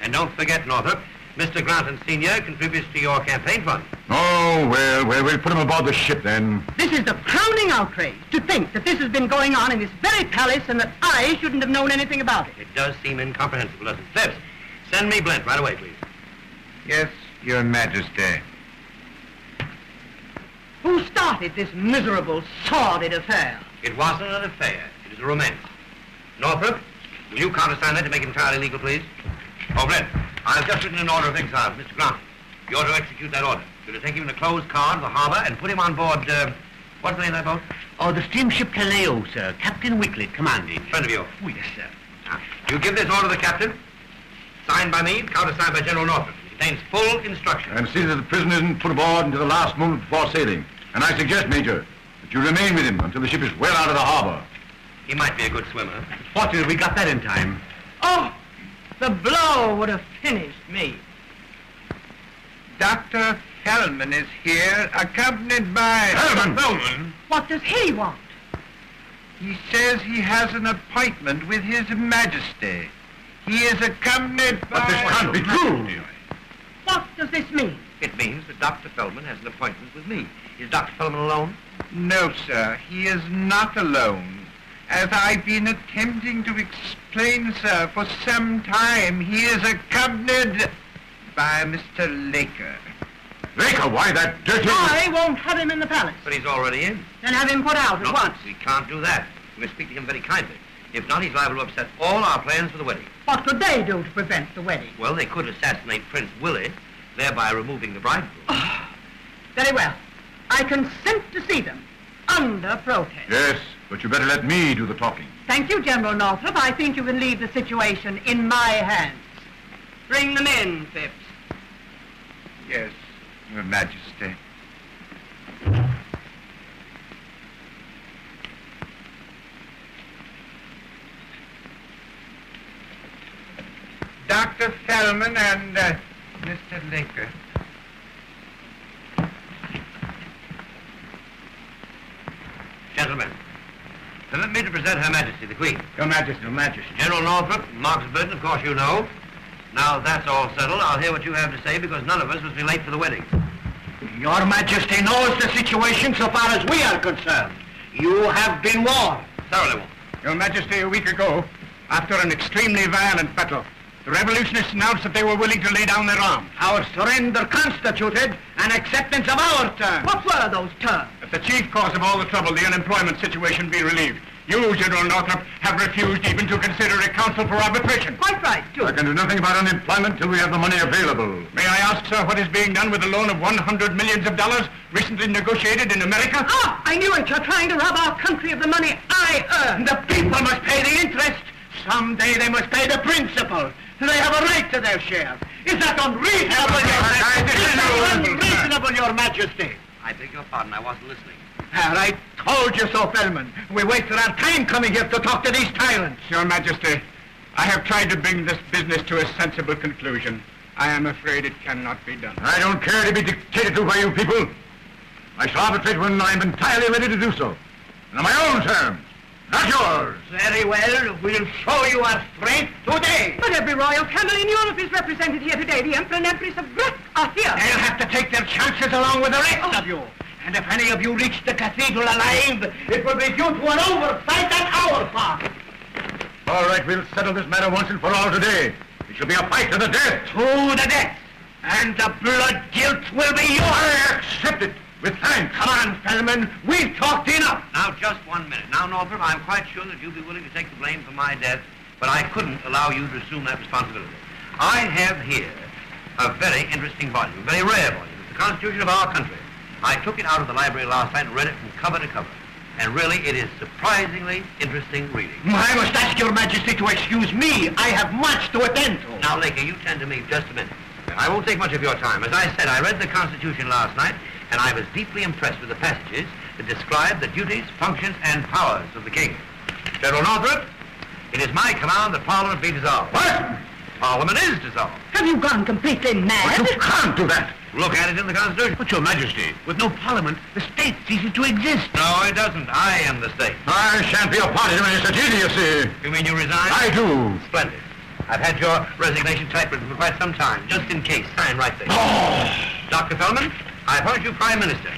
And don't forget, Northrop, Mr. Granton Sr. contributes to your campaign fund. Oh, well, we'll put him aboard the ship then. This is the crowning outrage, to think that this has been going on in this very palace and that I shouldn't have known anything about it. It does seem incomprehensible, doesn't it? Phipps, send me Blint right away, please. Yes, Your Majesty. Who started this miserable, sordid affair? It wasn't an affair. It is a romance. Northrop, will you countersign that to make it entirely legal, please? Oh, Brett, I've just written an order of exile to Mr. Grant. You're to execute that order. You're to take him in a closed car to the harbor and put him on board, what's the name of that boat? Oh, the steamship Kaleo, sir. Captain Wicklet commanding. Friend of yours. Oh, yes, sir. Now, you give this order to the captain, signed by me, countersigned by General Northrop. It contains full instructions. And see that the prisoner isn't put aboard until the last moment before sailing. And I suggest, Major, that you remain with him until the ship is well out of the harbor. He might be a good swimmer. Fortunately, we got that in time. Oh, the blow would have finished me. Dr. Feldman is here, accompanied by... Feldman? What does he want? He says he has an appointment with His Majesty. He is accompanied by... But this can't be true. What does this mean? It means that Dr. Feldman has an appointment with me. Is Dr. Feldman alone? No, sir, he is not alone. As I've been attempting to explain, sir, for some time, he is accompanied by Mr. Laker. Laker, why that dirty... I won't have him in the palace. But he's already in. Then have him put out at once. We can't do that. We must speak to him very kindly. If not, he's liable to upset all our plans for the wedding. What could they do to prevent the wedding? Well, they could assassinate Prince Willie, thereby removing the bridegroom. Oh, very well. I consent to see them, under protest. Yes, but you better let me do the talking. Thank you, General Northrop. I think you can leave the situation in my hands. Bring them in, Phipps. Yes, Your Majesty. Dr. Feldman and Mr. Laker. Gentlemen, permit me to present Her Majesty, the Queen. Your Majesty, Your Majesty. General Northrop, Marks Burton, of course you know. Now that's all settled, I'll hear what you have to say because none of us must be late for the wedding. Your Majesty knows the situation so far as we are concerned. You have been warned. Thoroughly warned. Your Majesty, a week ago, after an extremely violent battle, the revolutionists announced that they were willing to lay down their arms. Our surrender constituted an acceptance of our terms. What were those terms? If the chief cause of all the trouble, the unemployment situation, be relieved, you, General Northrop, have refused even to consider a council for arbitration. Quite right, too. I can do nothing about unemployment till we have the money available. May I ask, sir, what is being done with the loan of $100 million recently negotiated in America? Ah, I knew it. You're trying to rob our country of the money I earned. The people must pay the interest. Someday they must pay the principal. They have a right to their share. Is that unreasonable, Your Majesty? Is that unreasonable, Your Majesty? I beg your pardon, I wasn't listening. And I told you so, Feldman. We wasted our time coming here to talk to these tyrants. Your Majesty, I have tried to bring this business to a sensible conclusion. I am afraid it cannot be done. I don't care to be dictated to by you people. I shall arbitrate when I'm entirely ready to do so. And on my own terms, not yours. Very well. We'll show you our strength today. But every royal family in Europe is represented here today. The Emperor and Empress of Greek are here. They'll have to take their chances along with the rest of you. And if any of you reach the cathedral alive, it will be due to an oversight on our part. All right, we'll settle this matter once and for all today. It shall be a fight to the death. To the death. And the blood guilt will be yours. I accept it with thanks. Come on, Feldman. We've talked enough. Now, just 1 minute. Now, Northrop, I'm quite sure that you'll be willing to take the blame for my death, but I couldn't allow you to assume that responsibility. I have here a very interesting volume, a very rare volume. It's the Constitution of our country. I took it out of the library last night and read it from cover to cover. And really, it is surprisingly interesting reading. I must ask Your Majesty to excuse me. I have much to attend to. Now, Laker, you tend to me just a minute. I won't take much of your time. As I said, I read the Constitution last night, and I was deeply impressed with the passages that describe the duties, functions, and powers of the king. General Northrop, it is my command that Parliament be dissolved. What? Parliament is dissolved. Have you gone completely mad? But you can't do that. Look at it in the Constitution. But, Your Majesty, with no Parliament, the state ceases to exist. No, it doesn't. I am the state. I shan't be a party to any such idiocy. You mean you resign? I do. Splendid. I've had your resignation typewritten for quite some time, just in case. Sign right there. Oh. Dr. Feldman, I appoint you Prime Minister.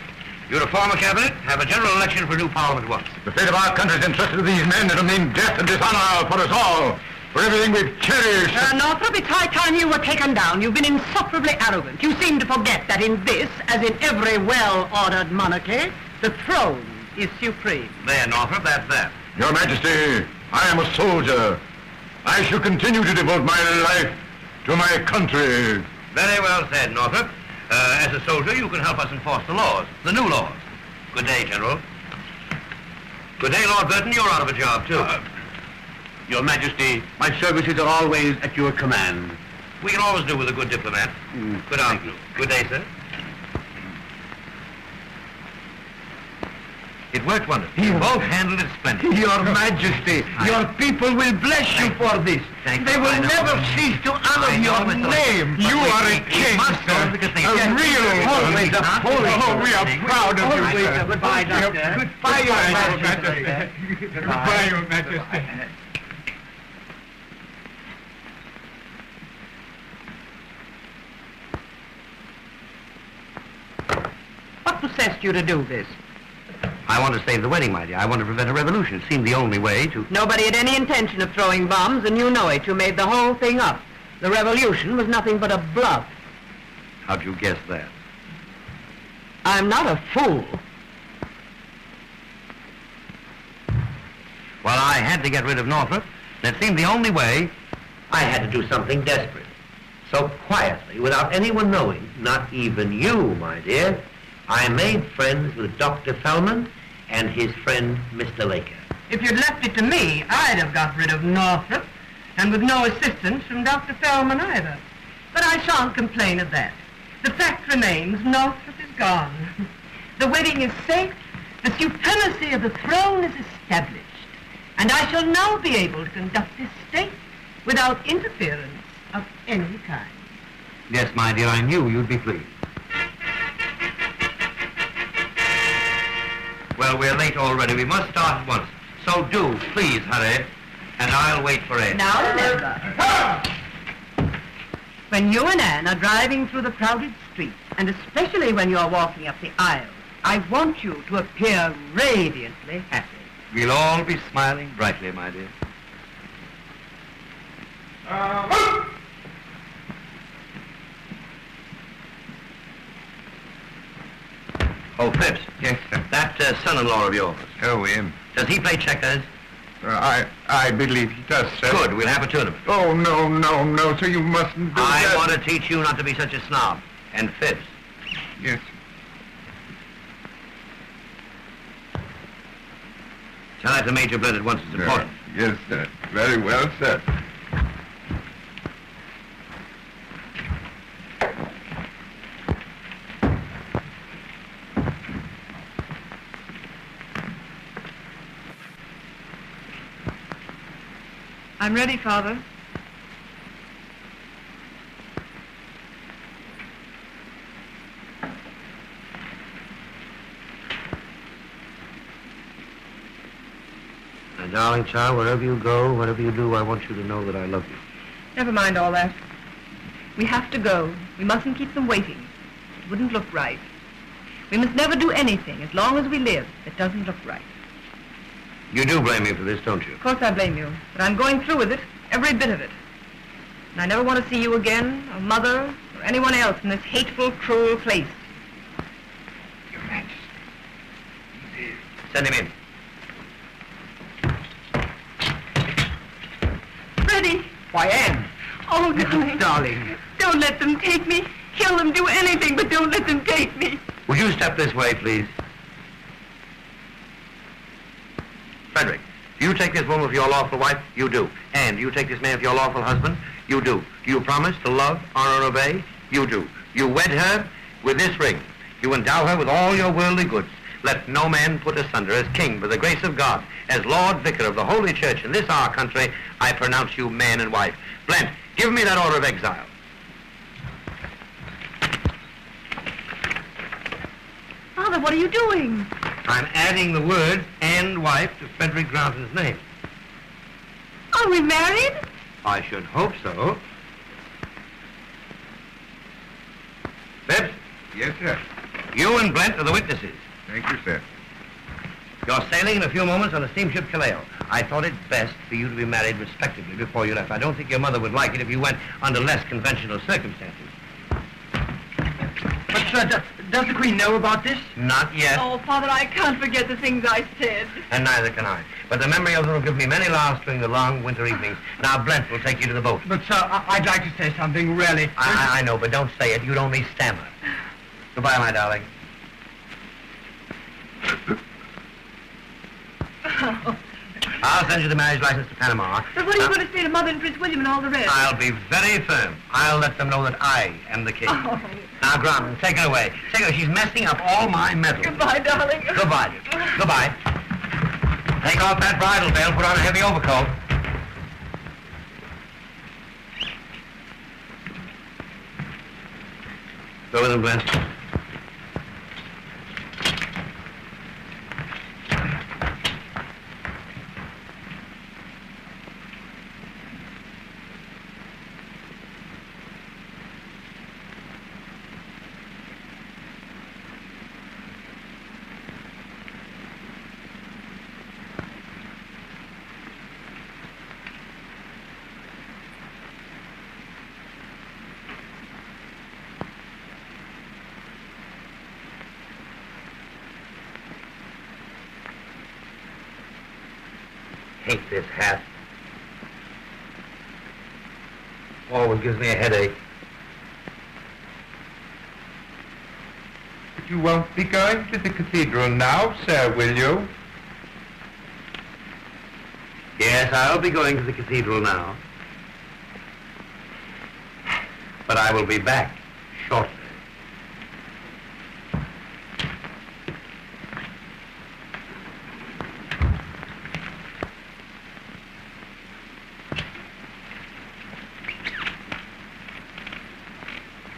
You to form a cabinet, have a general election for a new Parliament at once. The fate of our country is entrusted to these men. It'll mean death and dishonor for us all. for everything we've cherished. Northrop, it's high time you were taken down. You've been insufferably arrogant. You seem to forget that in this, as in every well-ordered monarchy, the throne is supreme. There, Northrop, that's that. Your Majesty, I am a soldier. I shall continue to devote my life to my country. Very well said, Northrop. As a soldier, you can help us enforce the laws, the new laws. Good day, General. Good day, Lord Burton. You're out of a job, too. Your Majesty, my services are always at your command. We can always do with a good diplomat. Good afternoon. Good day, sir. It worked wonderfully. You both handled it splendidly. Your Majesty, your people will bless you for this. They will never cease to honor your name. You are a king, sir. A real Always a holy. Oh, we are proud of you, Always sir. a goodbye, Doctor. Goodbye, Your Majesty. Goodbye, Your Majesty. What possessed you to do this? I want to save the wedding, my dear. I want to prevent a revolution. It seemed the only way to... Nobody had any intention of throwing bombs, and you know it. You made the whole thing up. The revolution was nothing but a bluff. How'd you guess that? I'm not a fool. Well, I had to get rid of Northrop. And it seemed the only way. I had to do something desperate. So quietly, without anyone knowing, not even you, my dear, I made friends with Dr. Fellman and his friend, Mr. Laker. If you'd left it to me, I'd have got rid of Northrop, and with no assistance from Dr. Fellman either. But I shan't complain of that. The fact remains, Northrop is gone. The wedding is safe, the supremacy of the throne is established, and I shall now be able to conduct this state without interference of any kind. Yes, my dear, I knew you'd be pleased. Well, we're late already. We must start at once. So do, please, hurry, and I'll wait for Ed. Now remember, when you and Anne are driving through the crowded streets, and especially when you're walking up the aisle, I want you to appear radiantly happy. We'll all be smiling brightly, my dear. Oh, Phipps. Yes, sir. That son-in-law of yours, Oh, William. does he play checkers? I believe he does, sir. Good, we'll have a tournament. Oh, no, sir, you mustn't do I that. want to teach you not to be such a snob. And Phipps, Yes. tell that to Major Bled at once. It's important. Yes, sir. Very well, sir. I'm ready, Father. And darling child, wherever you go, whatever you do, I want you to know that I love you. Never mind all that. We have to go. We mustn't keep them waiting. It wouldn't look right. We must never do anything, as long as we live, that doesn't look right. You do blame me for this, don't you? Of course I blame you, but I'm going through with it, every bit of it. And I never want to see you again, or Mother, or anyone else in this hateful, cruel place. Your Majesty. Send him in. Freddie! Why, Anne! Oh, darling. Darling. Don't let them take me. Kill them, do anything, but don't let them take me. Would you step this way, please? Frederick, do you take this woman for your lawful wife? You do. And do you take this man for your lawful husband? You do. Do you promise to love, honor, and obey? You do. You wed her with this ring. You endow her with all your worldly goods. Let no man put asunder. As king, by the grace of God, as Lord Vicar of the Holy Church in this our country, I pronounce you man and wife. Blent, give me that order of exile. Father, what are you doing? I'm adding the words and wife to Frederick Granton's name. Are we married? I should hope so. Phipps, Yes, sir. you and Blent are the witnesses. Thank you, sir. You're sailing in a few moments on the steamship Kaleo. I thought it best for you to be married respectably before you left. I don't think your mother would like it if you went under less conventional circumstances. But, sir, does the Queen know about this? Not yet. Oh, Father, I can't forget the things I said. And neither can I. But the memory of them will give me many laughs during the long winter evenings. Now, Brent will take you to the boat. But, sir, I'd like to say something, really. I know, but don't say it. You'd only stammer. Goodbye, my darling. I'll send you the marriage license to Panama. But what are you going to say to Mother and Prince William and all the rest? I'll be very firm. I'll let them know that I am the king. Oh. Now, Grumman, take her away. Take her. She's messing up all my medals. Goodbye, darling. Goodbye. Goodbye. Take off that bridle veil. Put on a heavy overcoat. Go with him, Glenn. Hate this hat. Always gives me a headache. But you won't be going to the cathedral now, sir, will you? Yes, I'll be going to the cathedral now. But I will be back shortly.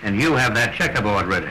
And you have that checkerboard ready.